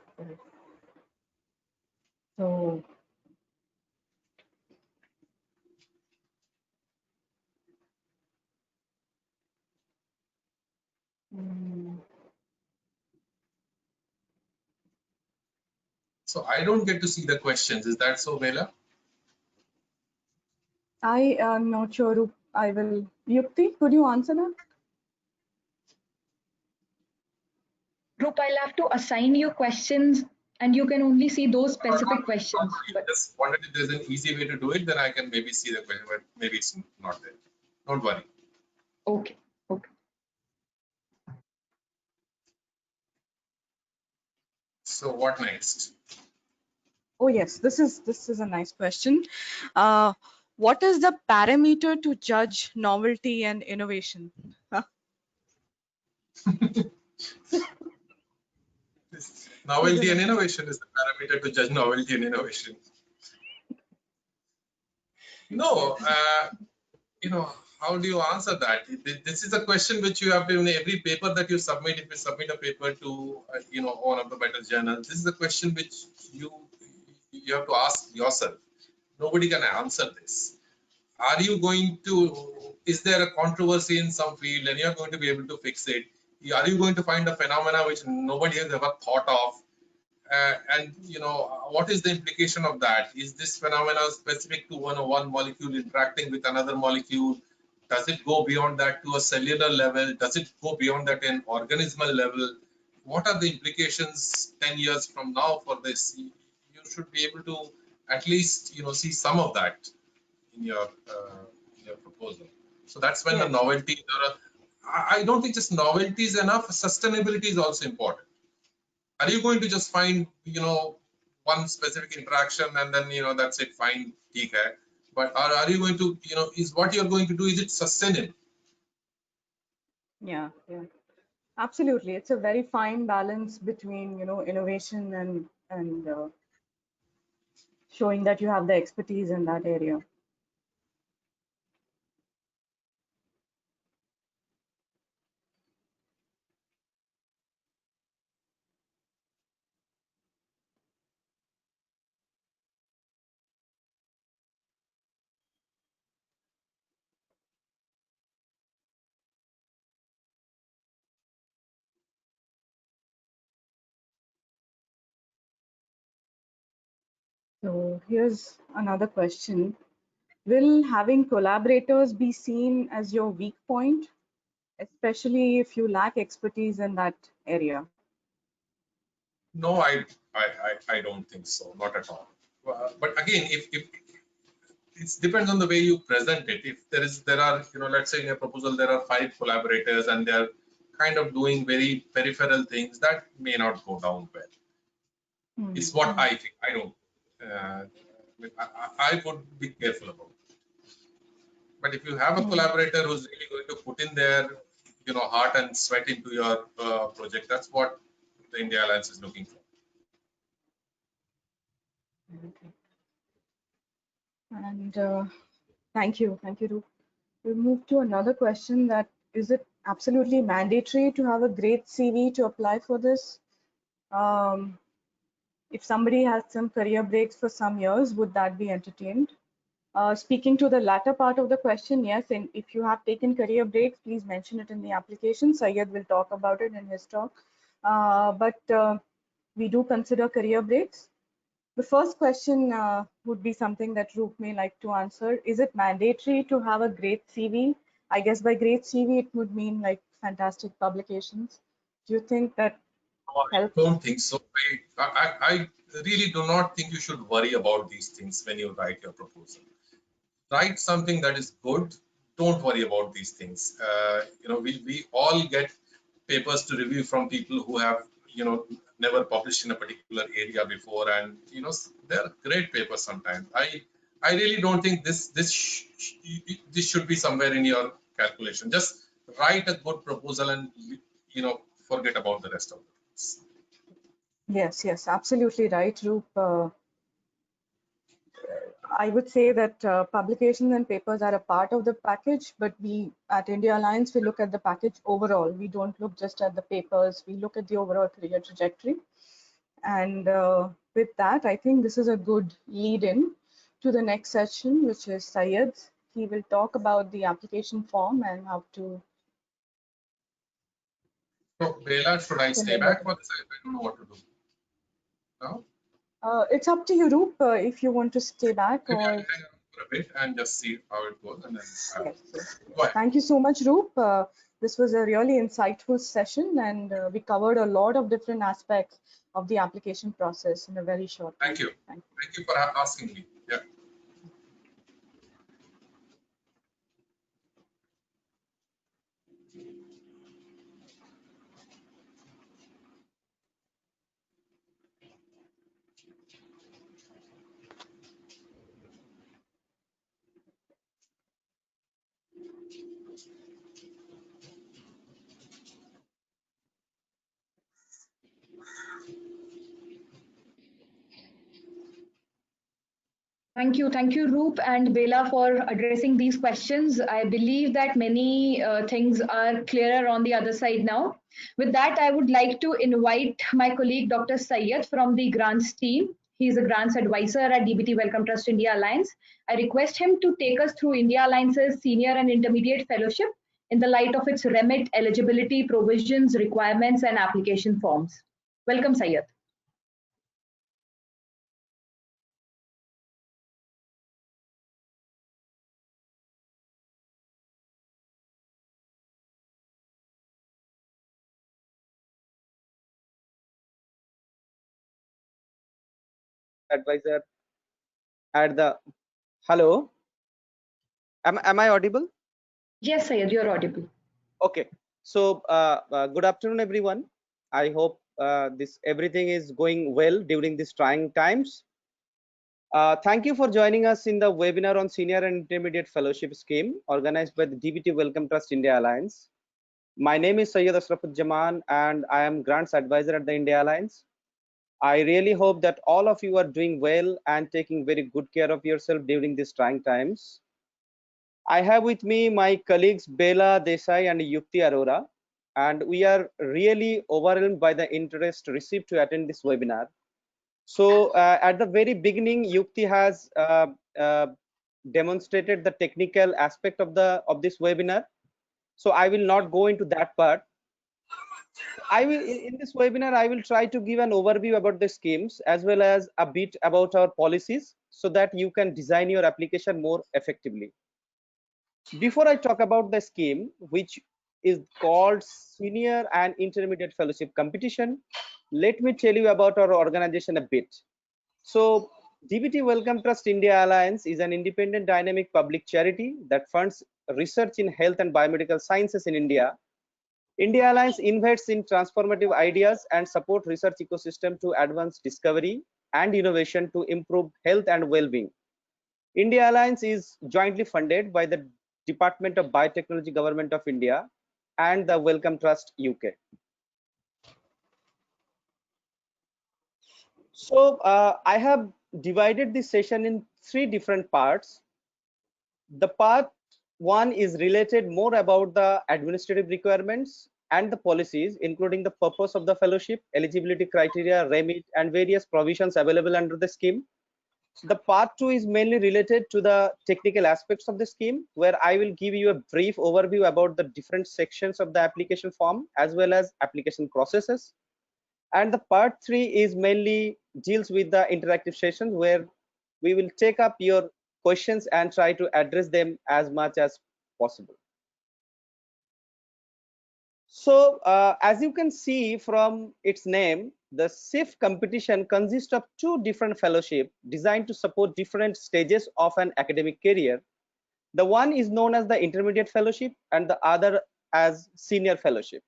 [SPEAKER 3] So,
[SPEAKER 2] So I don't get to see the questions. Is that so, Bela?
[SPEAKER 3] I am not sure. I will. Yukti, could you answer that?
[SPEAKER 1] Roop, I'll have to assign you questions and you can only see those specific questions.
[SPEAKER 2] But just wondered if there's an easy way to do it, then I can maybe see the question, but maybe it's not there. Don't worry.
[SPEAKER 1] Okay.
[SPEAKER 2] So what next?
[SPEAKER 3] Oh yes, this is a nice question. What is the parameter to judge novelty and innovation?
[SPEAKER 2] Novelty and innovation is the parameter to judge novelty and innovation. No, how do you answer that? This is a question which you have to, in every paper that you submit, if you submit a paper to, one of the better journals, this is a question which you have to ask yourself. Nobody can answer this. Are you going to, is there a controversy in some field and you're going to be able to fix it? Are you going to find a phenomena which nobody has ever thought of? What is the implication of that? Is this phenomena specific to one molecule interacting with another molecule? Does it go beyond that to a cellular level? Does it go beyond that in organismal level? What are the implications 10 years from now for this? You should be able to at least see some of that in your proposal. So that's when the novelty. I don't think just novelty is enough. Sustainability is also important. Are you going to just find one specific interaction and then that's it, fine, theek hai? But are you going to is what you're going to do, is it sustainable?
[SPEAKER 3] Yeah, absolutely. It's a very fine balance between innovation and showing that you have the expertise in that area. So here's another question. Will having collaborators be seen as your weak point, especially if you lack expertise in that area?
[SPEAKER 2] No, I don't think so, not at all. But again, if it depends on the way you present it. If there are let's say in a proposal there are 5 collaborators and they're kind of doing very peripheral things, that may not go down well. It's what I think. I don't. I would be careful about it. But if you have a collaborator who's really going to put in their heart and sweat into your project, that's what the India Alliance is looking for.
[SPEAKER 3] Okay. And thank you, Roop. We'll move to another question, that is it absolutely mandatory to have a great CV to apply for this? If somebody has some career breaks for some years, would that be entertained? Speaking to the latter part of the question, yes, and if you have taken career breaks, please mention it in the application. Syed will talk about it in his talk. But we do consider career breaks. The first question would be something that Roop may like to answer. Is it mandatory to have a great CV? I guess by great CV, it would mean like fantastic publications. Do you think that helps?
[SPEAKER 2] I don't think so. I really do not think you should worry about these things when you write your proposal. Write something that is good. Don't worry about these things. We all get papers to review from people who have never published in a particular area before, and they're great papers sometimes. I really don't think this should be somewhere in your calculation. Just write a good proposal and forget about the rest of it.
[SPEAKER 3] Yes, absolutely right, Roop. I would say that publications and papers are a part of the package, but we at India Alliance, we look at the package overall. We don't look just at the papers, we look at the overall career trajectory. And with that, I think this is a good lead in to the next session, which is Syed's. He will talk about the application form and how to.
[SPEAKER 2] So, Bela, should I stay back for this? I don't know what to do now.
[SPEAKER 3] It's up to you, Roop, if you want to stay back.
[SPEAKER 2] Maybe
[SPEAKER 3] or
[SPEAKER 2] I'll hang out for a bit and just see how it goes. And then,
[SPEAKER 3] yes.
[SPEAKER 2] Go ahead.
[SPEAKER 3] Thank you so much, Roop. This was a really insightful session, and we covered a lot of different aspects of the application process in a very short time.
[SPEAKER 2] Thank you. Thank you for asking me. Yeah.
[SPEAKER 1] Thank you, Roop and Bela, for addressing these questions. I believe that many things are clearer on the other side now. With that, I would like to invite my colleague, Dr. Syed from the grants team. He is a grants advisor at DBT Wellcome Trust India Alliance. I request him to take us through India Alliance's senior and intermediate fellowship in the light of its remit, eligibility, provisions, requirements, and application forms. Welcome, Syed.
[SPEAKER 4] Advisor at the hello. Am I audible?
[SPEAKER 1] Yes, Syed, you're audible.
[SPEAKER 4] Okay. So good afternoon, everyone. I hope this everything is going well during these trying times. Thank you for joining us in the webinar on Senior and Intermediate Fellowship Scheme organized by the DBT Wellcome Trust India Alliance. My name is Syed Asrafuzzaman and I am Grants Advisor at the India Alliance. I really hope that all of you are doing well and taking very good care of yourself during these trying times. I have with me my colleagues Bela Desai and Yukti Arora, and we are really overwhelmed by the interest received to attend this webinar. So at the very beginning, Yukti has demonstrated the technical aspect of this webinar. So I will not go into that part. In this webinar, I will try to give an overview about the schemes as well as a bit about our policies so that you can design your application more effectively. Before I talk about the scheme, which is called Senior and Intermediate Fellowship Competition, let me tell you about our organization a bit. So DBT Wellcome Trust India Alliance is an independent dynamic public charity that funds research in health and biomedical sciences in India. India Alliance invests in transformative ideas and support research ecosystem to advance discovery and innovation to improve health and well-being. India Alliance is jointly funded by the Department of Biotechnology, Government of India, and the Wellcome Trust UK. So I have divided this session in 3 different parts. The part 1 is related more about the administrative requirements and the policies, including the purpose of the fellowship, eligibility criteria, remit, and various provisions available under the scheme. The part 2 is mainly related to the technical aspects of the scheme, where I will give you a brief overview about the different sections of the application form as well as application processes. And the part 3 is mainly deals with the interactive sessions, where we will take up your questions and try to address them as much as possible. So as you can see from its name, the SIF competition consists of 2 different fellowships designed to support different stages of an academic career. The one is known as the intermediate fellowship and the other as senior fellowship.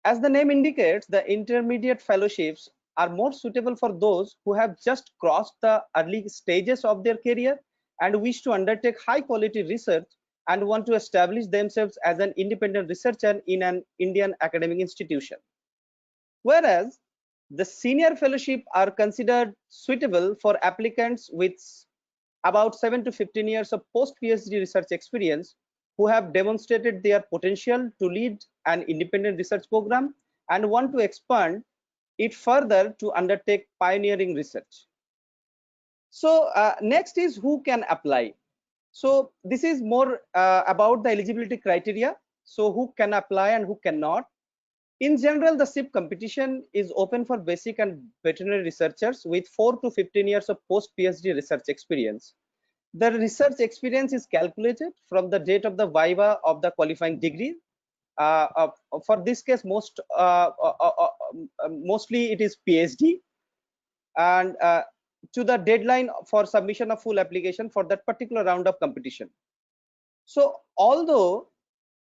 [SPEAKER 4] As the name indicates, the intermediate fellowships are more suitable for those who have just crossed the early stages of their career and wish to undertake high quality research and want to establish themselves as an independent researcher in an Indian academic institution. Whereas the senior fellowship are considered suitable for applicants with about 7 to 15 years of post-PhD research experience who have demonstrated their potential to lead an independent research program and want to expand it further to undertake pioneering research. So next is who can apply. So this is more about the eligibility criteria. So who can apply and who cannot. In general, the SIP competition is open for basic and veterinary researchers with 4 to 15 years of post-PhD research experience. The research experience is calculated from the date of the viva of the qualifying degree. For this case, mostly it is PhD, and to the deadline for submission of full application for that particular round of competition. So although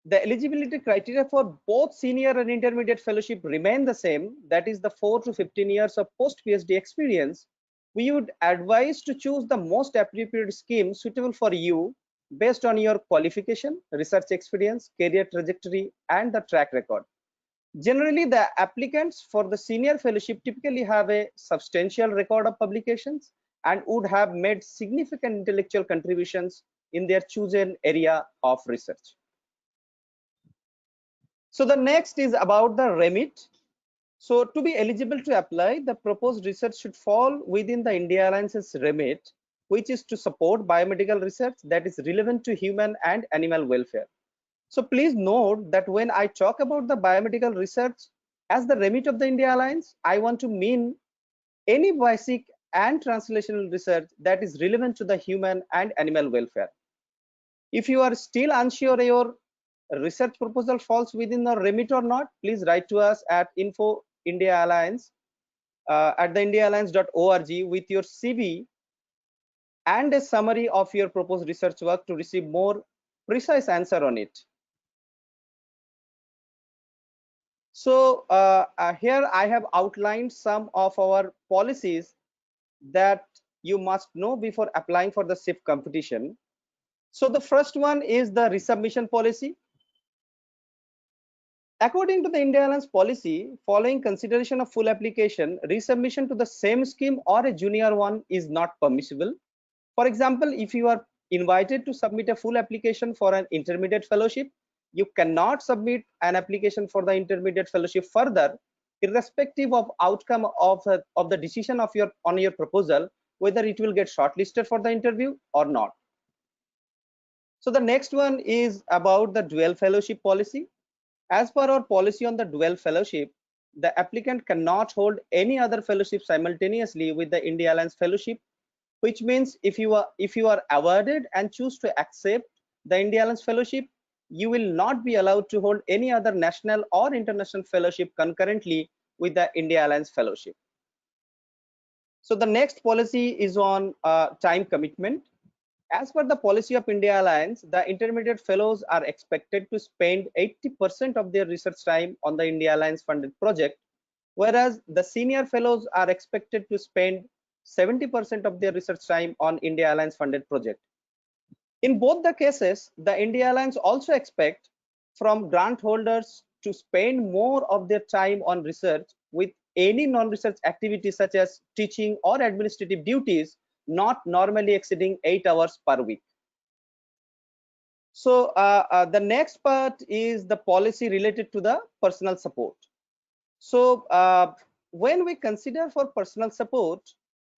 [SPEAKER 4] the eligibility criteria for both senior and intermediate fellowship remain the same, that is the 4 to 15 years of post-PhD experience, we would advise to choose the most appropriate scheme suitable for you based on your qualification, research experience, career trajectory, and the track record. Generally, the applicants for the senior fellowship typically have a substantial record of publications and would have made significant intellectual contributions in their chosen area of research. So the next is about the remit. So to be eligible to apply, the proposed research should fall within the India Alliance's remit, which is to support biomedical research that is relevant to human and animal welfare. So please note that when I talk about the biomedical research as the remit of the India Alliance, I want to mean any basic and translational research that is relevant to the human and animal welfare. If you are still unsure your research proposal falls within the remit or not, please write to us at info India Alliance at the indiaalliance.org with your CV and a summary of your proposed research work to receive more precise answer on it. So here I have outlined some of our policies that you must know before applying for the SIF competition. So the first one is the resubmission policy. According to the India Alliance policy, following consideration of full application, resubmission to the same scheme or a junior one is not permissible. For example, if you are invited to submit a full application for an intermediate fellowship, you cannot submit an application for the intermediate fellowship further, irrespective of outcome of the decision of on your proposal, whether it will get shortlisted for the interview or not. So the next one is about the dual fellowship policy. As per our policy on the dual fellowship, the applicant cannot hold any other fellowship simultaneously with the India Alliance fellowship, which means if you are awarded and choose to accept the India Alliance fellowship, you will not be allowed to hold any other national or international fellowship concurrently with the India Alliance fellowship. So the next policy is on time commitment. As per the policy of India Alliance, the intermediate fellows are expected to spend 80% of their research time on the India Alliance funded project, whereas the senior fellows are expected to spend 70% of their research time on India Alliance funded project. In both the cases, the India Alliance also expect from grant holders to spend more of their time on research with any non-research activities such as teaching or administrative duties not normally exceeding 8 hours per week. So the next part is the policy related to the personal support. So when we consider for personal support,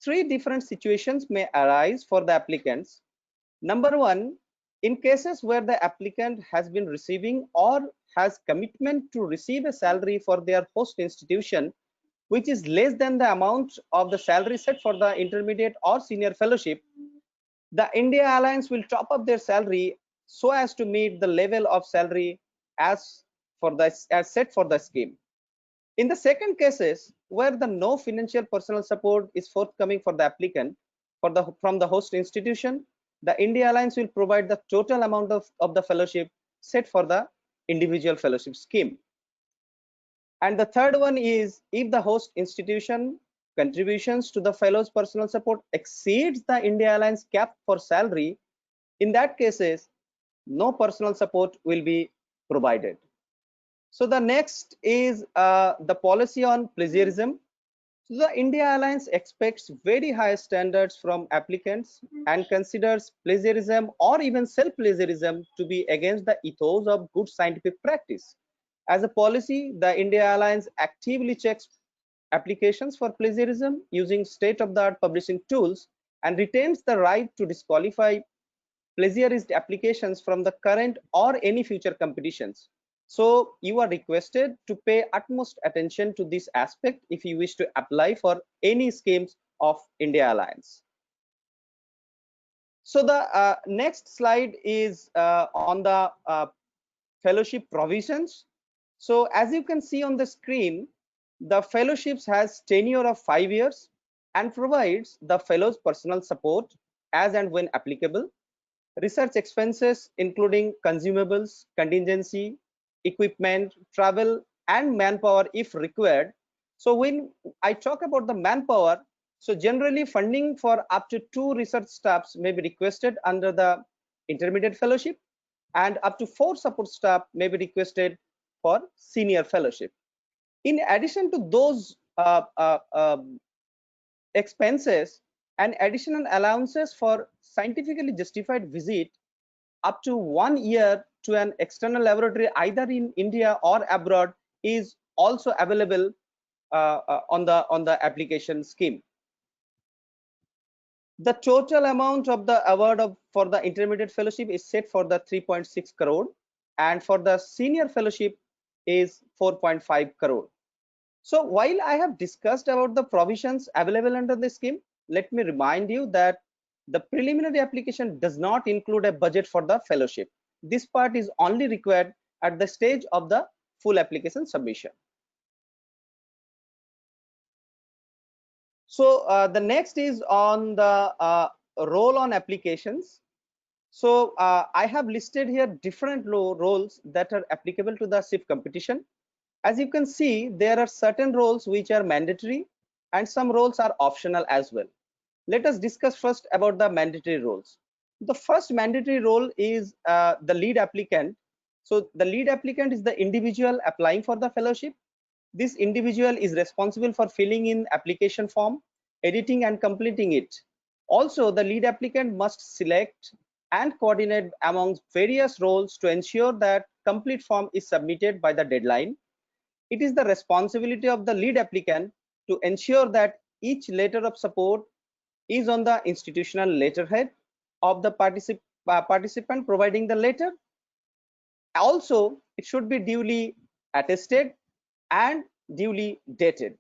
[SPEAKER 4] 3 different situations may arise for the applicants. Number one, in cases where the applicant has been receiving or has commitment to receive a salary for their host institution, which is less than the amount of the salary set for the intermediate or senior fellowship, the India Alliance will top up their salary so as to meet the level of salary as set for the scheme. In the second cases, where the no financial personal support is forthcoming for the applicant from the host institution, the India Alliance will provide the total amount of the fellowship set for the individual fellowship scheme. And the third one is if the host institution contributions to the fellows personal support exceeds the India Alliance cap for salary, in that cases no personal support will be provided. So the next is the policy on plagiarism. So the India Alliance expects very high standards from applicants and considers plagiarism or even self-plagiarism to be against the ethos of good scientific practice. As a policy, the India Alliance actively checks applications for plagiarism using state-of-the-art publishing tools and retains the right to disqualify plagiarist applications from the current or any future competitions. So you are requested to pay utmost attention to this aspect if you wish to apply for any schemes of India Alliance. So the next slide is on the fellowship provisions. So as you can see on the screen, the fellowships has tenure of 5 years and provides the fellows personal support as and when applicable, research expenses including consumables, contingency, equipment, travel and manpower if required. So when I talk about the manpower, so generally funding for up to 2 research staffs may be requested under the intermediate fellowship and up to 4 support staff may be requested for senior fellowship. In addition to those expenses, and additional allowances for scientifically justified visit up to 1 year to an external laboratory either in India or abroad is also available on the application scheme. The total amount of the award for the intermediate fellowship is set for the 3.6 crore, and for the senior fellowship is 4.5 crore. So while I have discussed about the provisions available under the scheme, let me remind you that the preliminary application does not include a budget for the fellowship. This part is only required at the stage of the full application submission. So the next is on the role on applications. So I have listed here different roles that are applicable to the SIF competition. As you can see, there are certain roles which are mandatory and some roles are optional as well. Let us discuss first about the mandatory roles. The first mandatory role is the lead applicant. So the lead applicant is the individual applying for the fellowship. This individual is responsible for filling in application form, editing and completing it. Also, the lead applicant must select and coordinate among various roles to ensure that complete form is submitted by the deadline. It is the responsibility of the lead applicant to ensure that each letter of support is on the institutional letterhead of the participant providing the letter. Also, it should be duly attested and duly dated.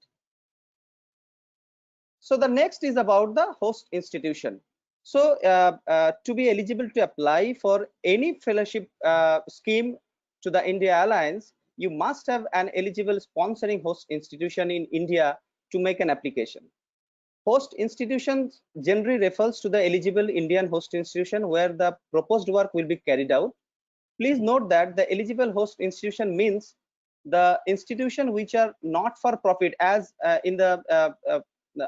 [SPEAKER 4] So the next is about the host institution. So to be eligible to apply for any fellowship scheme to the India Alliance, you must have an eligible sponsoring host institution in India to make an application. Host institutions generally refers to the eligible Indian host institution where the proposed work will be carried out. Please note that the eligible host institution means the institution which are not for profit, as in the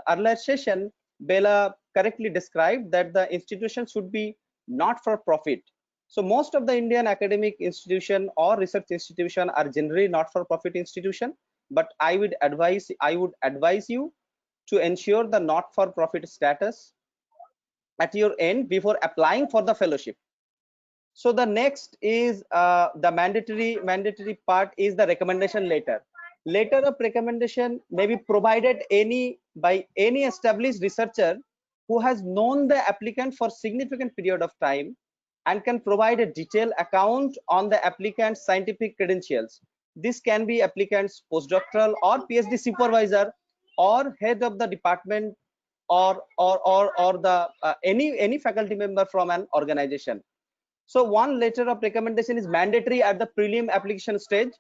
[SPEAKER 4] earlier session Bella correctly described that the institution should be not for profit. So most of the Indian academic institution or research institution are generally not for profit institution, but I would advise you to ensure the not for profit status at your end before applying for the fellowship. So the next is the mandatory part is the recommendation letter. Letter of recommendation may be provided by any established researcher who has known the applicant for significant period of time and can provide a detailed account on the applicant's scientific credentials. This can be applicant's postdoctoral or PhD supervisor or head of the department or the any faculty member from an organization. So one letter of recommendation is mandatory at the prelim application stage.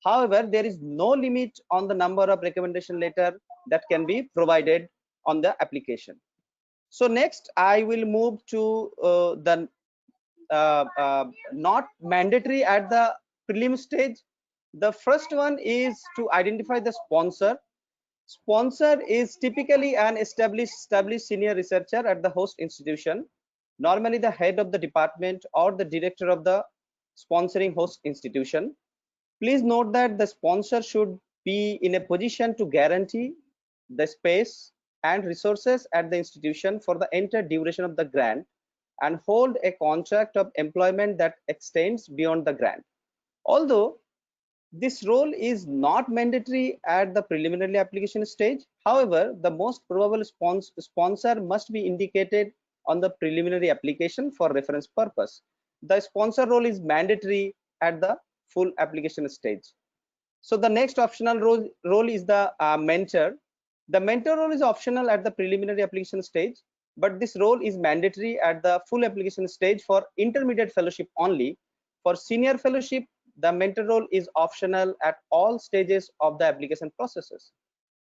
[SPEAKER 4] However, there is no limit on the number of recommendation letter that can be provided on the application. So next I will move to the not mandatory at the prelim stage. The first one is to identify the sponsor. Sponsor is typically an established senior researcher at the host institution, normally the head of the department or the director of the sponsoring host institution. Please note that the sponsor should be in a position to guarantee the space and resources at the institution for the entire duration of the grant and hold a contract of employment that extends beyond the grant. Although this role is not mandatory at the preliminary application stage, however, the most probable sponsor must be indicated on the preliminary application for reference purpose. The sponsor role is mandatory at the full application stage. So the next optional role is the mentor. The mentor role is optional at the preliminary application stage, but this role is mandatory at the full application stage for intermediate fellowship only. For senior fellowship, the mentor role is optional at all stages of the application processes.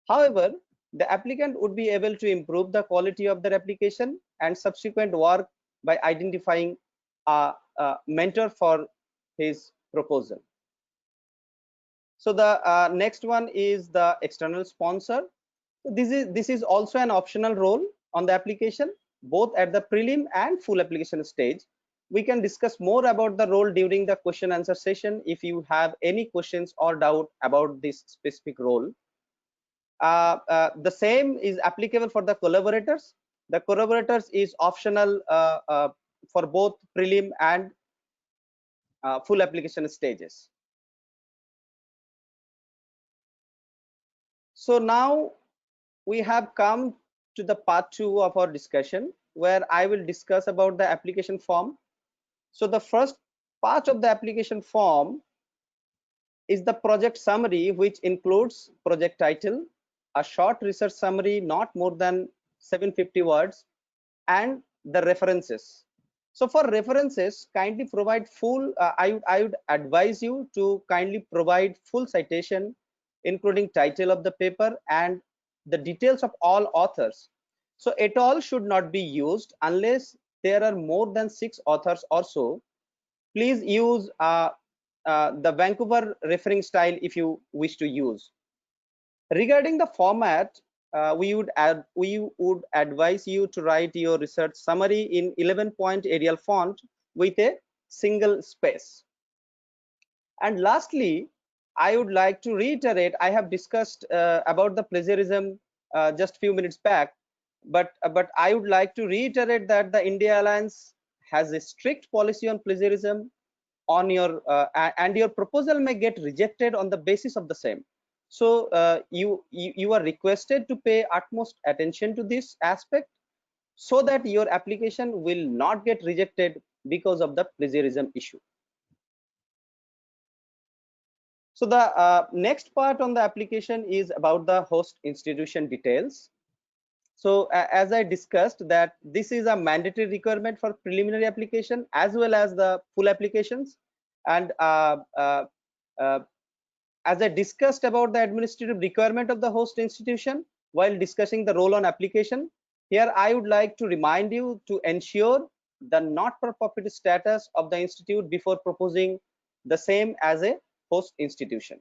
[SPEAKER 4] However, the applicant would be able to improve the quality of their application and subsequent work by identifying a mentor for his proposal. So the next one is the external sponsor. This is also an optional role on the application, both at the prelim and full application stage. We can discuss more about the role during the question answer session if you have any questions or doubt about this specific role. The same is applicable for the collaborators. The corroborators is optional for both prelim and full application stages. So now we have come to the part 2 of our discussion, where I will discuss about the application form. So the first part of the application form is the project summary, which includes project title, a short research summary not more than 750 words, and the references. So for references, kindly provide full, I would advise you to kindly provide full citation, including title of the paper and the details of all authors. So it all should not be used unless there are more than 6 authors or so. Please use the Vancouver referring style if you wish to use. Regarding the format, we would advise you to write your research summary in 11-point Arial font with a single space. And lastly, I would like to reiterate, I have discussed about the plagiarism just few minutes back, but I would like to reiterate that the India Alliance has a strict policy on plagiarism on your and your proposal may get rejected on the basis of the same. So you are requested to pay utmost attention to this aspect so that your application will not get rejected because of the plagiarism issue. So the next part on the application is about the host institution details. So as I discussed, that this is a mandatory requirement for preliminary application as well as the full applications. And as I discussed about the administrative requirement of the host institution while discussing the role on application, here I would like to remind you to ensure the not-for-profit status of the institute before proposing the same as a host institution.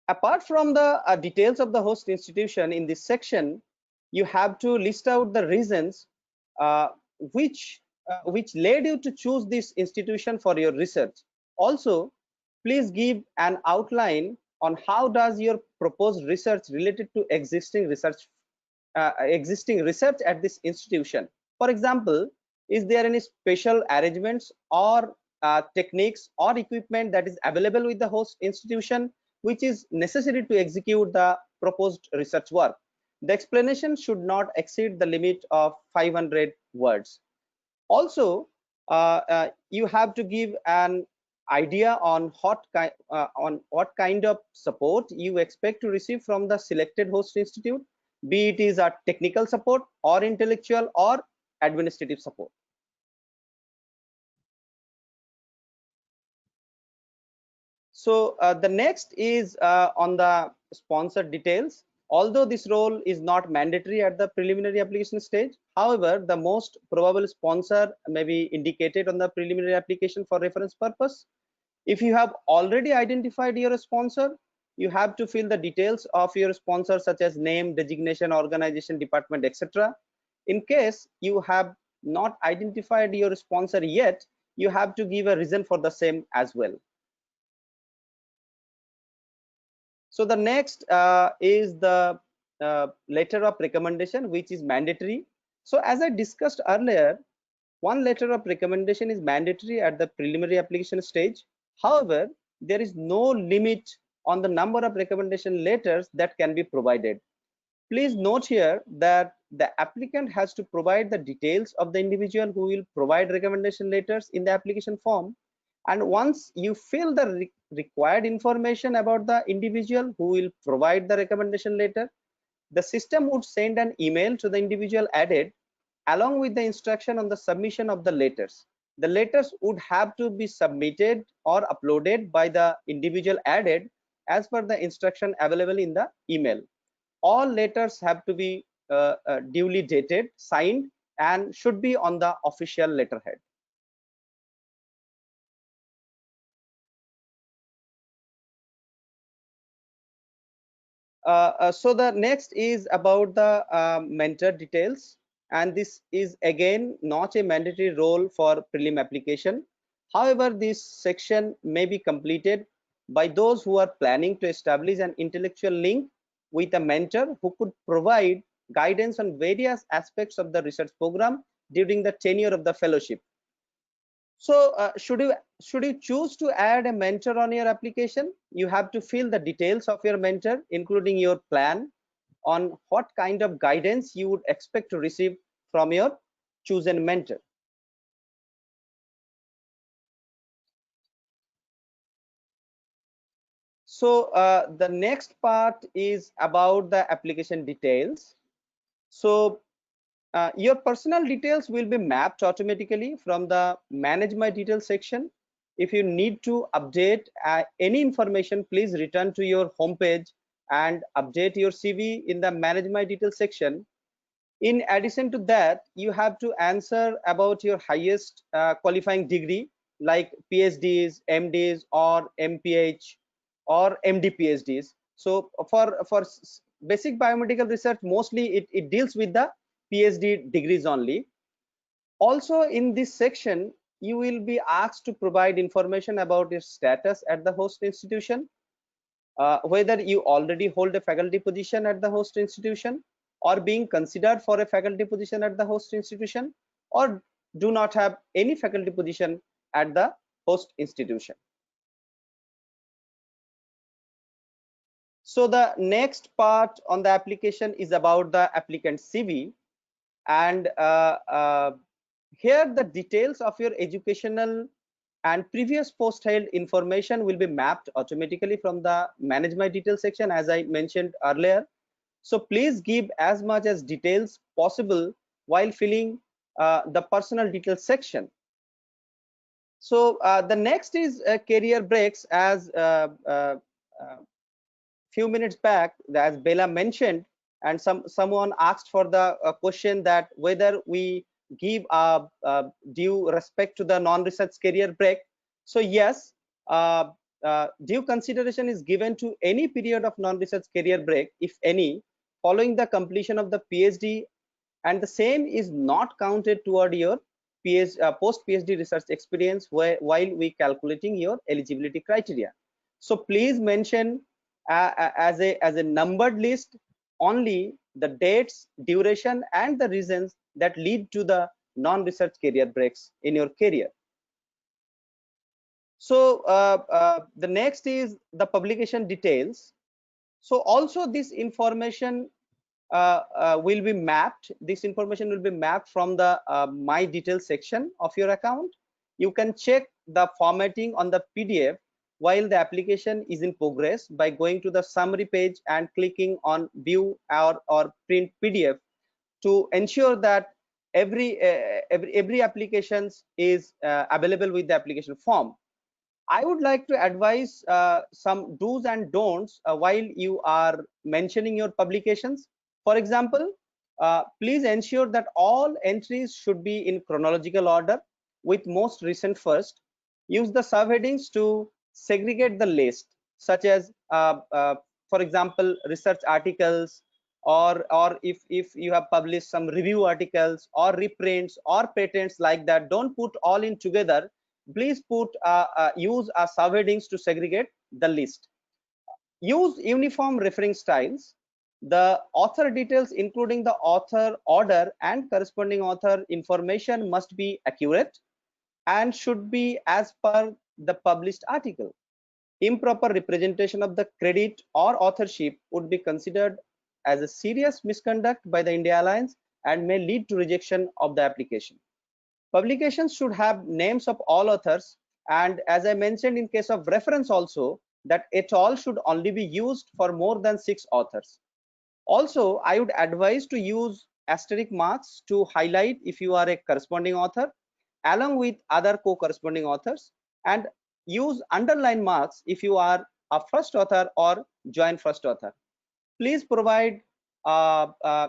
[SPEAKER 4] Apart from the details of the host institution, in this section you have to list out the reasons which led you to choose this institution for your research. Also, please give an outline on how does your proposed research related to existing research at this institution. For example, is there any special arrangements or techniques or equipment that is available with the host institution which is necessary to execute the proposed research work? The explanation should not exceed the limit of 500 words. Also, you have to give an idea on what kind of support you expect to receive from the selected host institute, be it is a technical support or intellectual or administrative support. So the next is on the sponsor details. Although this role is not mandatory at the preliminary application stage, however, the most probable sponsor may be indicated on the preliminary application for reference purpose. If you have already identified your sponsor, you have to fill the details of your sponsor such as name, designation, organization, department, etc. In case you have not identified your sponsor yet, you have to give a reason for the same as well. So the next is the letter of recommendation, which is mandatory. So as I discussed earlier, one letter of recommendation is mandatory at the preliminary application stage. However, there is no limit on the number of recommendation letters that can be provided. Please note here that the applicant has to provide the details of the individual who will provide recommendation letters in the application form. And once you fill the required information about the individual who will provide the recommendation letter, the system would send an email to the individual added along with the instruction on the submission of the letters. The letters would have to be submitted or uploaded by the individual added as per the instruction available in the email. All letters have to be duly dated, signed, and should be on the official letterhead. So the next is about the mentor details, and this is again not a mandatory role for prelim application. However, this section may be completed by those who are planning to establish an intellectual link with a mentor who could provide guidance on various aspects of the research program during the tenure of the fellowship. So should you choose to add a mentor on your application, you have to fill the details of your mentor, including your plan on what kind of guidance you would expect to receive from your chosen mentor. So the next part is about the application details. So your personal details will be mapped automatically from the Manage My Details section. If you need to update any information, please return to your homepage and update your CV in the Manage My Details section. In addition to that, you have to answer about your highest qualifying degree like PhDs, MDs, or MPH, or MD PhDs. So for basic biomedical research, mostly it deals with the PhD degrees only. Also in this section, you will be asked to provide information about your status at the host institution, whether you already hold a faculty position at the host institution, or being considered for a faculty position at the host institution, or do not have any faculty position at the host institution. So the next part on the application is about the applicant CV, and here the details of your educational and previous post held information will be mapped automatically from the Manage My Details section, as I mentioned earlier. So please give as much as details possible while filling the personal details section. So the next is career breaks. As few minutes back, as Bella mentioned, and someone asked for the question that whether we give due respect to the non-research career break. So yes, due consideration is given to any period of non-research career break, if any, following the completion of the PhD, and the same is not counted toward your post PhD research experience while we calculating your eligibility criteria. So please mention as a numbered list only the dates, duration, and the reasons that lead to the non-research career breaks in your career. So the next is the publication details. So also this information will be mapped. This information will be mapped from the My Details section of your account. You can check the formatting on the PDF while the application is in progress by going to the summary page and clicking on View or Print PDF to ensure that every applications is available with the application form. I would like to advise some do's and don'ts while you are mentioning your publications. For example, please ensure that all entries should be in chronological order with most recent first. Use the subheadings to segregate the list, such as, for example, research articles, or if you have published some review articles or reprints or patents like that. Don't put all in together. Please put use subheadings to segregate the list. Use uniform referring styles. The author details, including the author order and corresponding author information, must be accurate and should be as per the published article. Improper representation of the credit or authorship would be considered as a serious misconduct by the India Alliance and may lead to rejection of the application. Publications should have names of all authors, and as I mentioned in case of reference also, that et al should only be used for more than 6 authors. Also, I would advise to use asterisk marks to highlight if you are a corresponding author along with other co-corresponding authors, and use underline marks if you are a first author or joint first author. Please provide,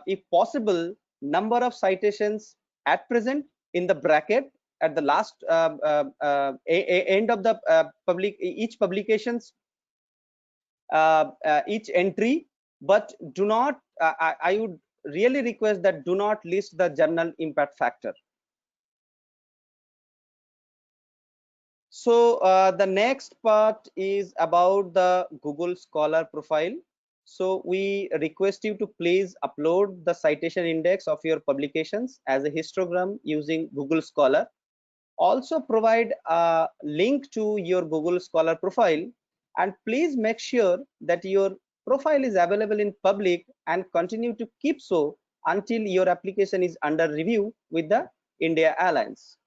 [SPEAKER 4] if possible, number of citations at present in the bracket at the last end of the each publications, each entry, but do not, I would really request that do not list the journal impact factor. So the next part is about the Google Scholar profile. So we request you to please upload the citation index of your publications as a histogram using Google Scholar. Also provide a link to your Google Scholar profile, and please make sure that your profile is available in public and continue to keep so until your application is under review with the India Alliance.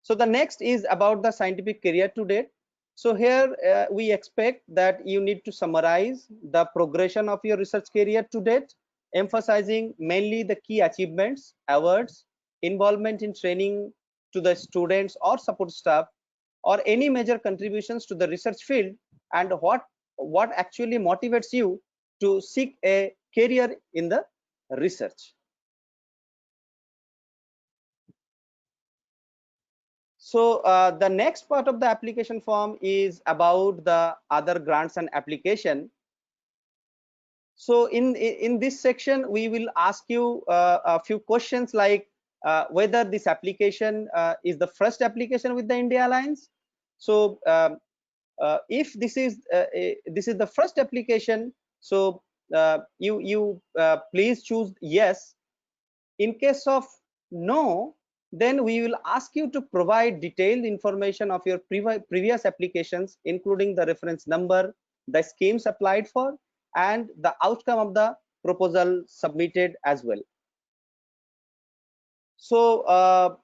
[SPEAKER 4] So the next is about the scientific career to date. So here we expect that you need to summarize the progression of your research career to date, emphasizing mainly the key achievements, awards, involvement in training to the students or support staff, or any major contributions to the research field, and what actually motivates you to seek a career in the research. So the next part of the application form is about the other grants and application. So in this section, we will ask you a few questions like whether this application is the first application with the India Alliance. So if this is the first application, so you please choose yes. In case of no, then we will ask you to provide detailed information of your previous applications, including the reference number, the schemes applied for, and the outcome of the proposal submitted as well. So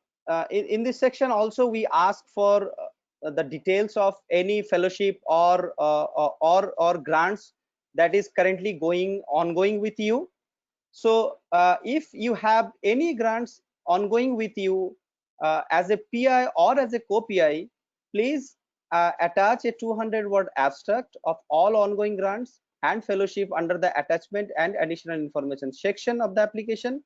[SPEAKER 4] in this section also we ask for the details of any fellowship or grants that is currently ongoing with you. So if you have any grants ongoing with you as a PI or as a co-PI, please attach a 200-word abstract of all ongoing grants and fellowship under the attachment and additional information section of the application,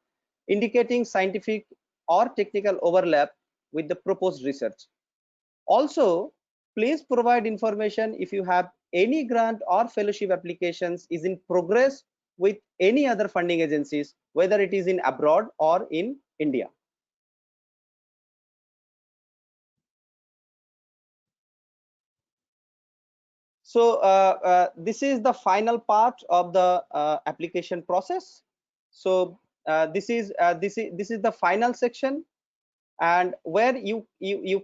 [SPEAKER 4] indicating scientific or technical overlap with the proposed research. Also, please provide information if you have any grant or fellowship applications is in progress with any other funding agencies, whether it is in abroad or in India. So this is the final part of the application process. So this is the final section, and where you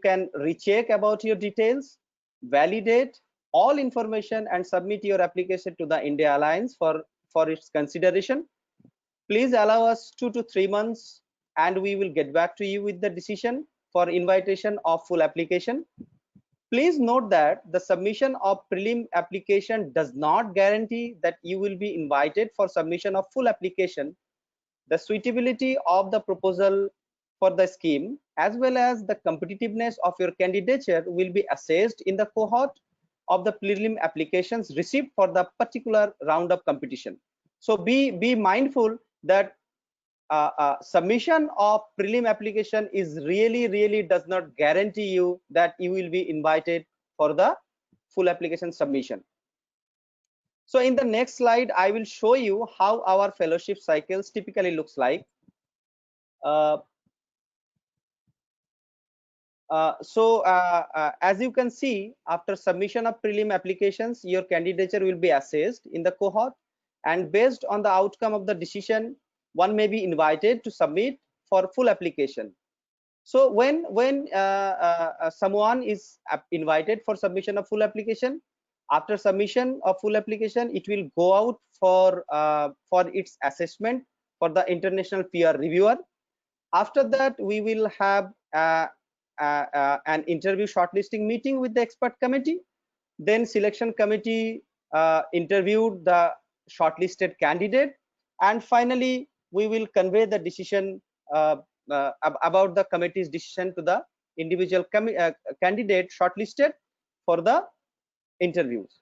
[SPEAKER 4] can recheck about your details, validate all information, and submit your application to the India Alliance for its consideration. Please allow us 2 to 3 months, and we will get back to you with the decision for invitation of full application. Please note that the submission of prelim application does not guarantee that you will be invited for submission of full application. The suitability of the proposal for the scheme as well as the competitiveness of your candidature will be assessed in the cohort of the prelim applications received for the particular round of competition. So be mindful that submission of prelim application is really does not guarantee you that you will be invited for the full application submission. So in the next slide, I will show you how our fellowship cycles typically looks like. As you can see, after submission of prelim applications, your candidature will be assessed in the cohort, and based on the outcome of the decision, one may be invited to submit for full application. So when someone is invited for submission of full application, after submission of full application, it will go out for its assessment for the international peer reviewer. After that, we will have an interview shortlisting meeting with the expert committee. Then selection committee interviewed the shortlisted candidate, and finally we will convey the decision about the committee's decision to the individual candidate shortlisted for the interviews.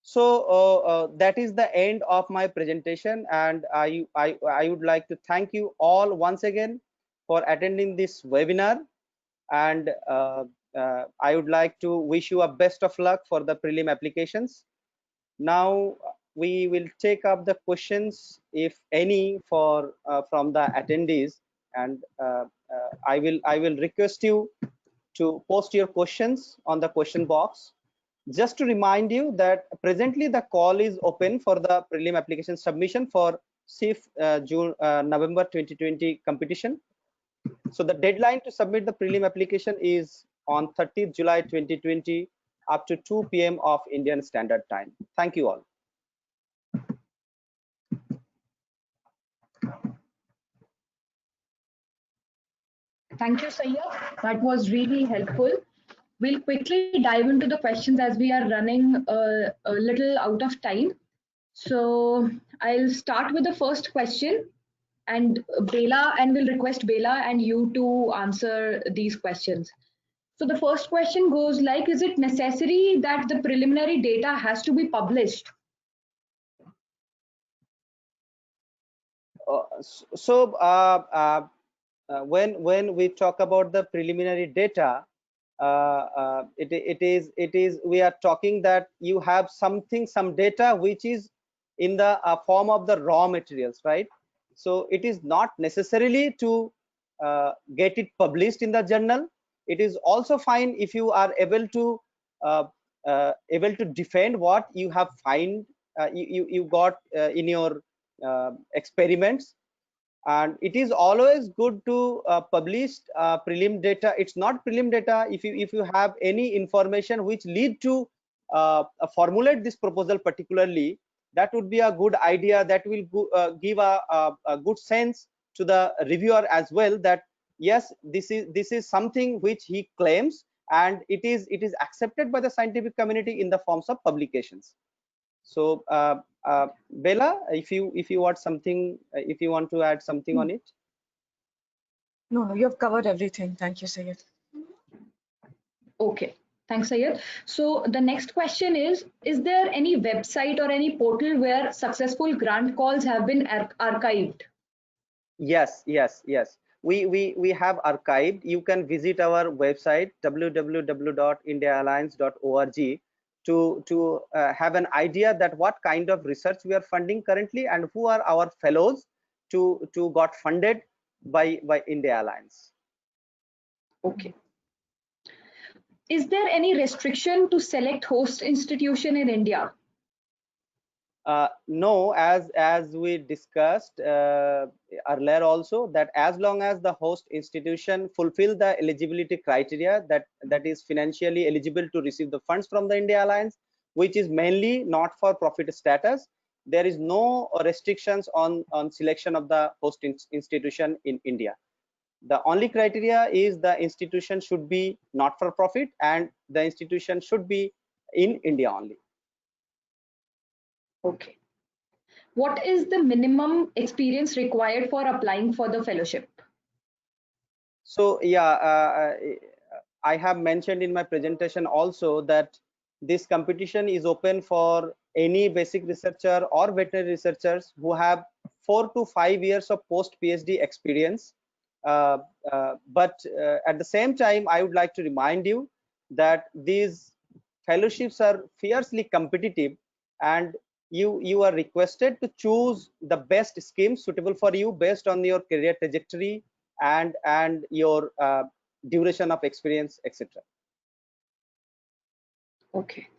[SPEAKER 4] So that is the end of my presentation, and I would like to thank you all once again for attending this webinar, and I would like to wish you a best of luck for the prelim applications. Now we will take up the questions, if any, for from the attendees, and I will request you to post your questions on the question box. Just to remind you that presently the call is open for the prelim application submission for SIF November 2020 competition. So the deadline to submit the prelim application is on 30th July 2020 up to 2 p.m. of Indian Standard Time. Thank you all.
[SPEAKER 1] Thank you, Sayyad. That was really helpful. We'll quickly dive into the questions as we are running a little out of time. So I'll start with the first question, and we'll request Bela and you to answer these questions. So the first question goes like, is it necessary that the preliminary data has to be published?
[SPEAKER 4] When we talk about the preliminary data, we are talking that you have some data which is in the form of the raw materials, right? So it is not necessarily to get it published in the journal. It is also fine if you are able to defend what you have you got in your experiments. And it is always good to publish prelim data. It's not prelim data if you have any information which lead to formulate this proposal particularly. That would be a good idea. That will give a good sense to the reviewer as well, that yes, this is something which he claims, and it is accepted by the scientific community in the forms of publications. So Bela, if you want something, if you want to add something on it.
[SPEAKER 3] No, you have covered everything. Thank you, Sayyad.
[SPEAKER 1] Okay, thanks, Sayyad. So the next question is there any website or any portal where successful grant calls have been archived?
[SPEAKER 4] Yes. We have archived. You can visit our website www.indiaalliance.org to have an idea that what kind of research we are funding currently and who are our fellows to got funded by India Alliance.
[SPEAKER 1] Okay. Is there any restriction to select host institution in India?
[SPEAKER 4] No, as we discussed earlier also, that as long as the host institution fulfill the eligibility criteria, that is financially eligible to receive the funds from the India Alliance, which is mainly not for profit status, there is no restrictions on selection of the host institution in India. The only criteria is the institution should be not for profit and the institution should be in India only.
[SPEAKER 1] Okay. What is the minimum experience required for applying for the fellowship?
[SPEAKER 4] So yeah, I have mentioned in my presentation also that this competition is open for any basic researcher or veterinary researchers who have 4 to 5 years of post PhD experience. But at the same time, I would like to remind you that these fellowships are fiercely competitive, and you are requested to choose the best scheme suitable for you based on your career trajectory and your duration of experience, etc.
[SPEAKER 1] Okay.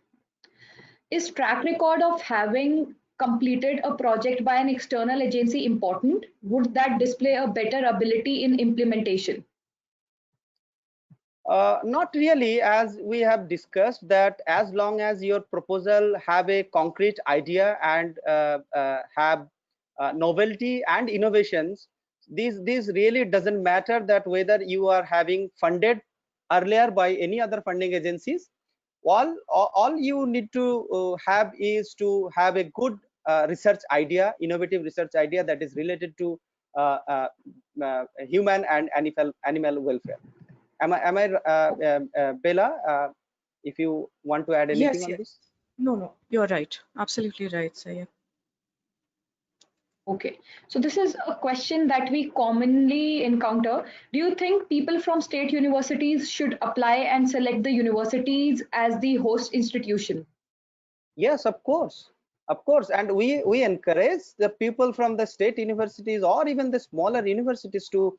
[SPEAKER 1] Is track record of having completed a project by an external agency important? Would that display a better ability in implementation?
[SPEAKER 4] Not really, as we have discussed that as long as your proposal have a concrete idea and have novelty and innovations, this really doesn't matter that whether you are having funded earlier by any other funding agencies. All you need to have is to have a good research idea, innovative research idea that is related to human and animal welfare. Am I Bela, if you want to add anything on this?
[SPEAKER 3] No, you're right. Absolutely right, Sayyad.
[SPEAKER 1] Okay, so this is a question that we commonly encounter. Do you think people from state universities should apply and select the universities as the host institution?
[SPEAKER 4] Yes, of course, and we encourage the people from the state universities or even the smaller universities to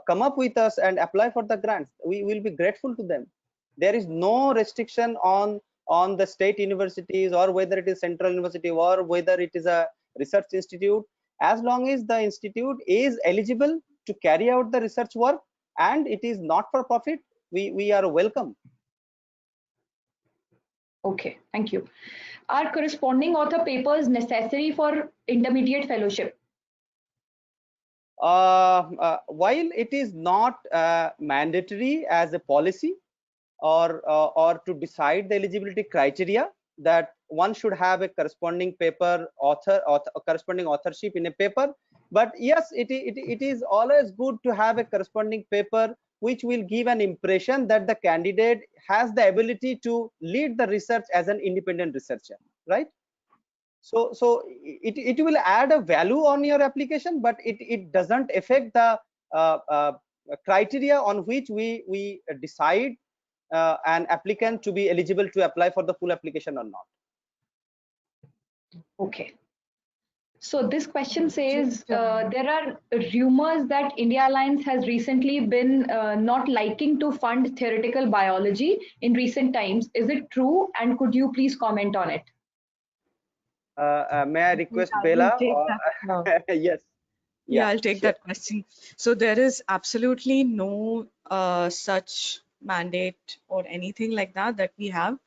[SPEAKER 4] come up with us and apply for the grants. We will be grateful to them. There is no restriction on on the state universities, or whether it is central university, or whether it is a research institute. As long as the institute is eligible to carry out the research work and it is not for profit, we are welcome.
[SPEAKER 1] Okay, thank you. Are corresponding author papers necessary for intermediate fellowship?
[SPEAKER 4] While it is not mandatory as a policy or to decide the eligibility criteria that one should have a corresponding paper corresponding authorship in a paper, but yes, it is always good to have a corresponding paper which will give an impression that the candidate has the ability to lead the research as an independent researcher, right? So it will add a value on your application, but it doesn't affect the criteria on which we decide an applicant to be eligible to apply for the full application or not.
[SPEAKER 1] Okay. So this question says there are rumors that India Alliance has recently been not liking to fund theoretical biology in recent times. Is it true? And could you please comment on it?
[SPEAKER 4] May I request
[SPEAKER 3] I will
[SPEAKER 4] Bella?
[SPEAKER 3] take that,
[SPEAKER 4] Yes.
[SPEAKER 3] Yeah, I'll take
[SPEAKER 4] sure.
[SPEAKER 3] that question. So there is absolutely no such mandate or anything like that we have.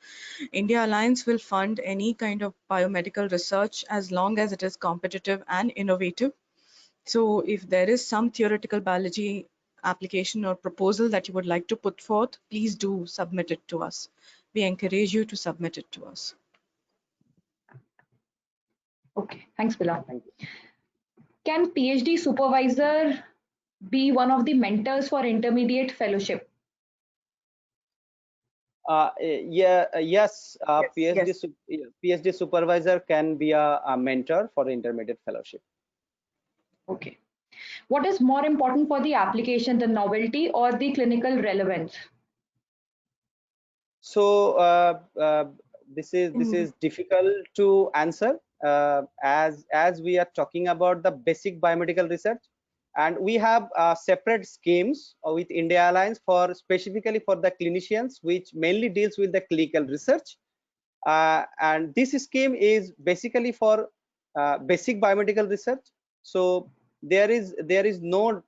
[SPEAKER 3] India Alliance will fund any kind of biomedical research as long as it is competitive and innovative. So if there is some theoretical biology application or proposal that you would like to put forth, please do submit it to us. We encourage you to submit it to us.
[SPEAKER 1] Okay, thanks, Bila.
[SPEAKER 4] Thank you.
[SPEAKER 1] Can PhD supervisor be one of the mentors for intermediate fellowship?
[SPEAKER 4] Yes,
[SPEAKER 3] Yes.
[SPEAKER 4] PhD supervisor can be a mentor for the intermediate fellowship.
[SPEAKER 1] Okay. What is more important for the application, the novelty or the clinical relevance?
[SPEAKER 4] So this is difficult to answer as we are talking about the basic biomedical research, and we have separate schemes with India Alliance for specifically for the clinicians, which mainly deals with the clinical research, and this scheme is basically for basic biomedical research. So there is no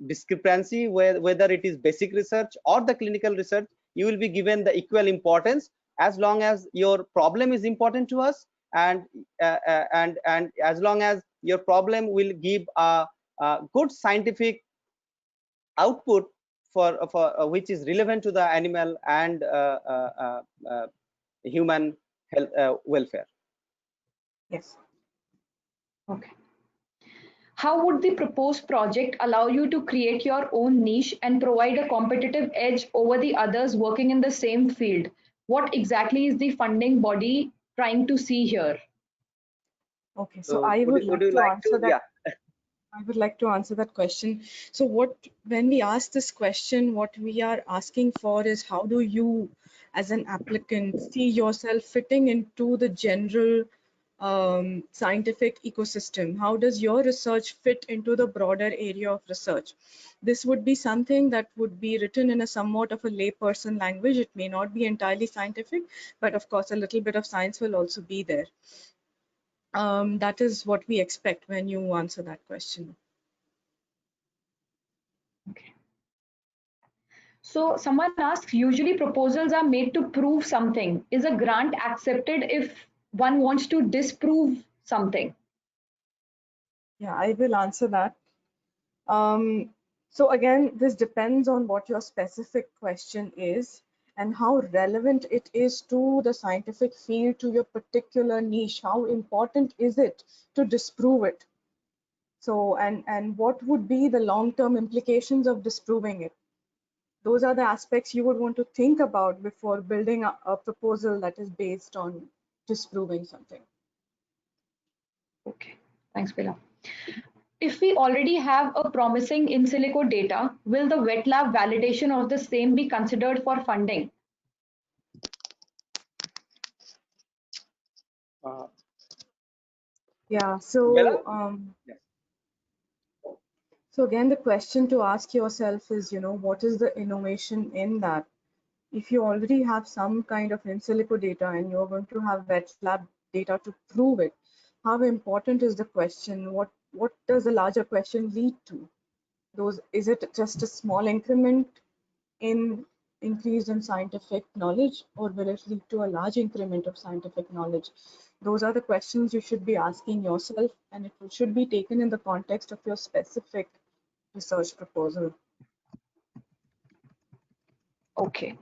[SPEAKER 4] discrepancy whether it is basic research or the clinical research. You will be given the equal importance as long as your problem is important to us, and as long as your problem will give a good scientific output for which is relevant to the animal and human health welfare.
[SPEAKER 3] Yes.
[SPEAKER 1] Okay. How would the proposed project allow you to create your own niche and provide a competitive edge over the others working in the same field? What exactly is the funding body trying to see here?
[SPEAKER 3] Okay, so I would like to answer that.
[SPEAKER 4] Yeah.
[SPEAKER 3] I would like to answer that question. So when we ask this question, what we are asking for is how do you as an applicant see yourself fitting into the general scientific ecosystem? How does your research fit into the broader area of research? This would be something that would be written in a somewhat of a layperson language. It may not be entirely scientific, but of course a little bit of science will also be there. That is what we expect when you answer that question.
[SPEAKER 1] Okay. So someone asks, usually proposals are made to prove something. Is a grant accepted if one wants to disprove something?
[SPEAKER 3] Yeah, I will answer that. So again, this depends on what your specific question is and how relevant it is to the scientific field, to your particular niche. How important is it to disprove it? So, and what would be the long-term implications of disproving it? Those are the aspects you would want to think about before building a proposal that is based on disproving something.
[SPEAKER 1] Okay, thanks, Bella. If we already have a promising in silico data, will the wet lab validation of the same be considered for funding?
[SPEAKER 3] Yeah, so
[SPEAKER 4] Yes.
[SPEAKER 3] so again, the question to ask yourself is, what is the innovation in that? if you already have some kind of in silico data and you're going to have wet lab data to prove it, how important is the question? What does the larger question lead to? Is it just a small increment in increase in scientific knowledge, or will it lead to a large increment of scientific knowledge? Those are the questions you should be asking yourself, and it should be taken in the context of your specific research proposal.
[SPEAKER 1] Okay.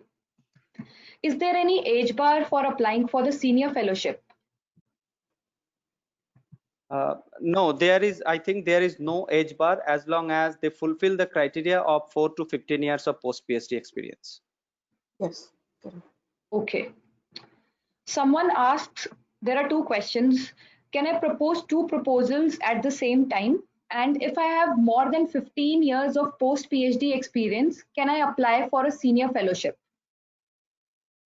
[SPEAKER 1] Is there any age bar for applying for the senior fellowship?
[SPEAKER 4] No, I think there is no age bar as long as they fulfill the criteria of 4 to 15 years of post-PhD experience.
[SPEAKER 3] Yes. Correct.
[SPEAKER 1] Okay. Someone asks, there are two questions. Can I propose two proposals at the same time? And if I have more than 15 years of post-PhD experience, can I apply for a senior fellowship?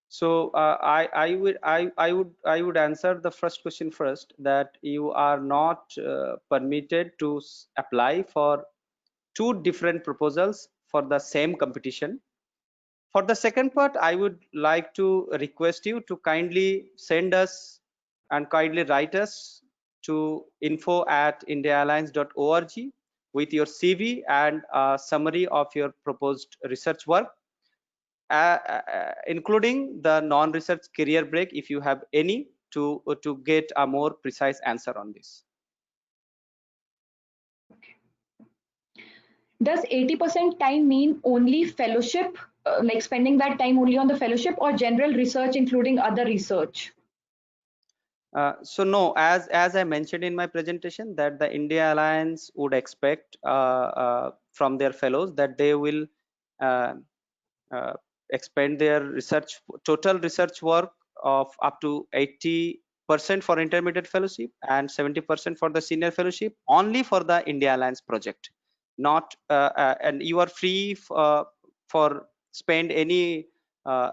[SPEAKER 4] So I would answer the first question first, that you are not permitted to apply for two different proposals for the same competition. For the second part, I would like to request you to kindly send us and kindly write us to info@indiaalliance.org with your CV and a summary of your proposed research work, including the non-research career break if you have any, to get a more precise answer on this.
[SPEAKER 1] Does 80% time mean only fellowship, like spending that time only on the fellowship, or general research including other research?
[SPEAKER 4] So no, as I mentioned in my presentation, that the India Alliance would expect from their fellows that they will expend their total research work of up to 80% for intermediate fellowship and 70% for the senior fellowship, only for the India Alliance project. Not and you are free for spend any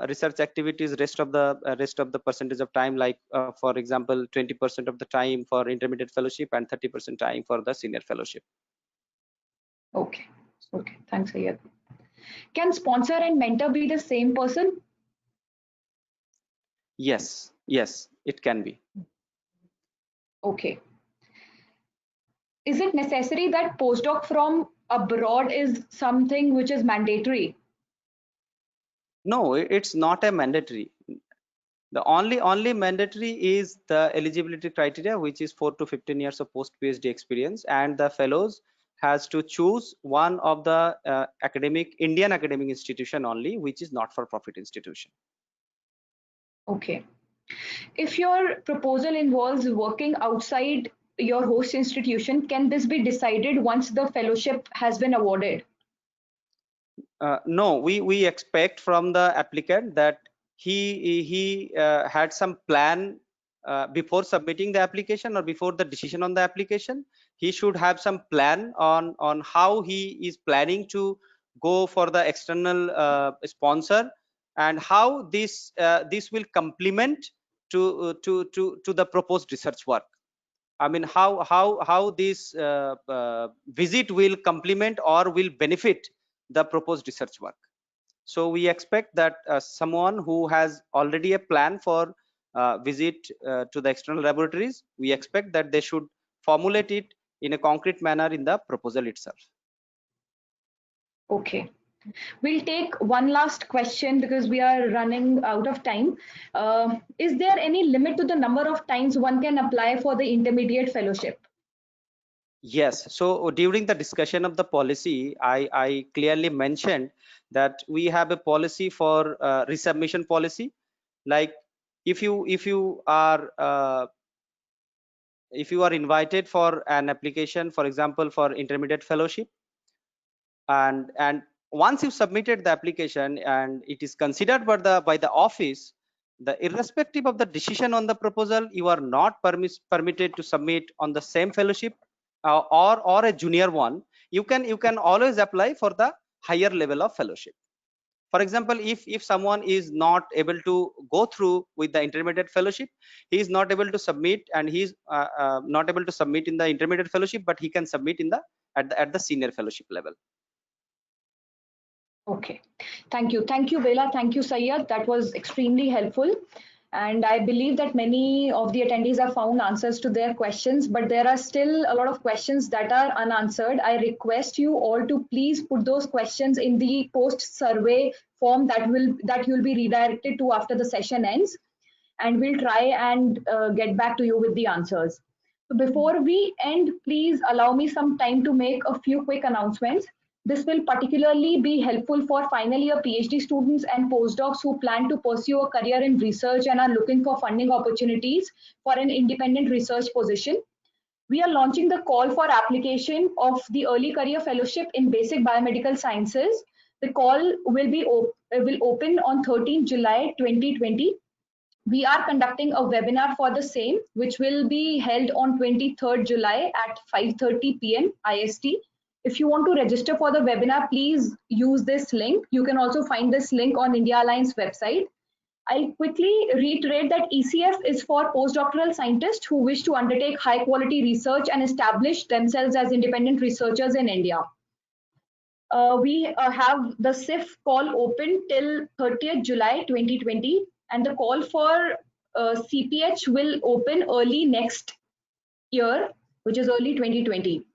[SPEAKER 4] research activities rest of the percentage of time, like for example 20% of the time for intermediate fellowship and 30% time for the senior fellowship.
[SPEAKER 1] Okay, thanks Ayad. Can sponsor and mentor be the same person?
[SPEAKER 4] Yes, it can be.
[SPEAKER 1] Okay. Is it necessary that postdoc from abroad is something which is mandatory?
[SPEAKER 4] No, it's not a mandatory. The only mandatory is the eligibility criteria, which is 4 to 15 years of post PhD experience, and the fellows has to choose one of the Indian academic institution only, which is not for profit institution.
[SPEAKER 1] Okay. If your proposal involves working outside your host institution, can this be decided once the fellowship has been awarded?
[SPEAKER 4] No, we expect from the applicant that he had some plan before submitting the application or before the decision on the application. He should have some plan on how he is planning to go for the external sponsor, and how this will complement to the proposed research work. I mean, how this visit will complement or will benefit the proposed research work. So we expect that someone who has already a plan for visit to the external laboratories, we expect that they should formulate it in a concrete manner in the proposal itself.
[SPEAKER 1] Okay. We'll take one last question because we are running out of time. Is there any limit to the number of times one can apply for the intermediate fellowship?
[SPEAKER 4] Yes. So during the discussion of the policy, I clearly mentioned that we have a policy for resubmission policy. Like if you are invited for an application, for example, for intermediate fellowship, and once you submitted the application and it is considered by the office, irrespective of the decision on the proposal, you are not permitted to submit on the same fellowship or a junior one. You can always apply for the higher level of fellowship. For example, if someone is not able to go through with the intermediate fellowship, he is not able to submit, and he is not able to submit in the intermediate fellowship, but he can submit in the at the senior fellowship level.
[SPEAKER 1] Okay, thank you. Thank you, Bela. Thank you, Sayyad. That was extremely helpful. And I believe that many of the attendees have found answers to their questions, but there are still a lot of questions that are unanswered. I request you all to please put those questions in the post-survey form that you'll be redirected to after the session ends, and we'll try and get back to you with the answers. So before we end, please allow me some time to make a few quick announcements. This will particularly be helpful for final year PhD students and postdocs who plan to pursue a career in research and are looking for funding opportunities for an independent research position. We are launching the call for application of the Early Career Fellowship in Basic Biomedical Sciences. The call will open on 13 July 2020. We are conducting a webinar for the same, which will be held on 23rd July at 5:30 p.m. IST. If you want to register for the webinar, please use this link. You can also find this link on India Alliance website. I'll quickly reiterate that ECF is for postdoctoral scientists who wish to undertake high quality research and establish themselves as independent researchers in India. We have the SIF call open till 30th July 2020, and the call for CPH will open early next year, which is early 2020.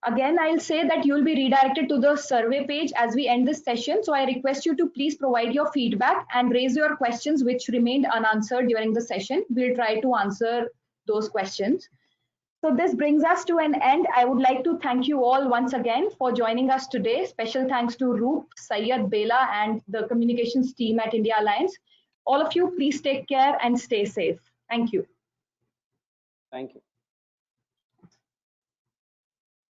[SPEAKER 1] Again, I'll say that you'll be redirected to the survey page as we end this session. So I request you to please provide your feedback and raise your questions which remained unanswered during the session. We'll try to answer those questions. So this brings us to an end. I would like to thank you all once again for joining us today. Special thanks to Roop, Sayyad, Bela, and the communications team at India Alliance. All of you, please take care and stay safe. Thank you.
[SPEAKER 4] Thank you.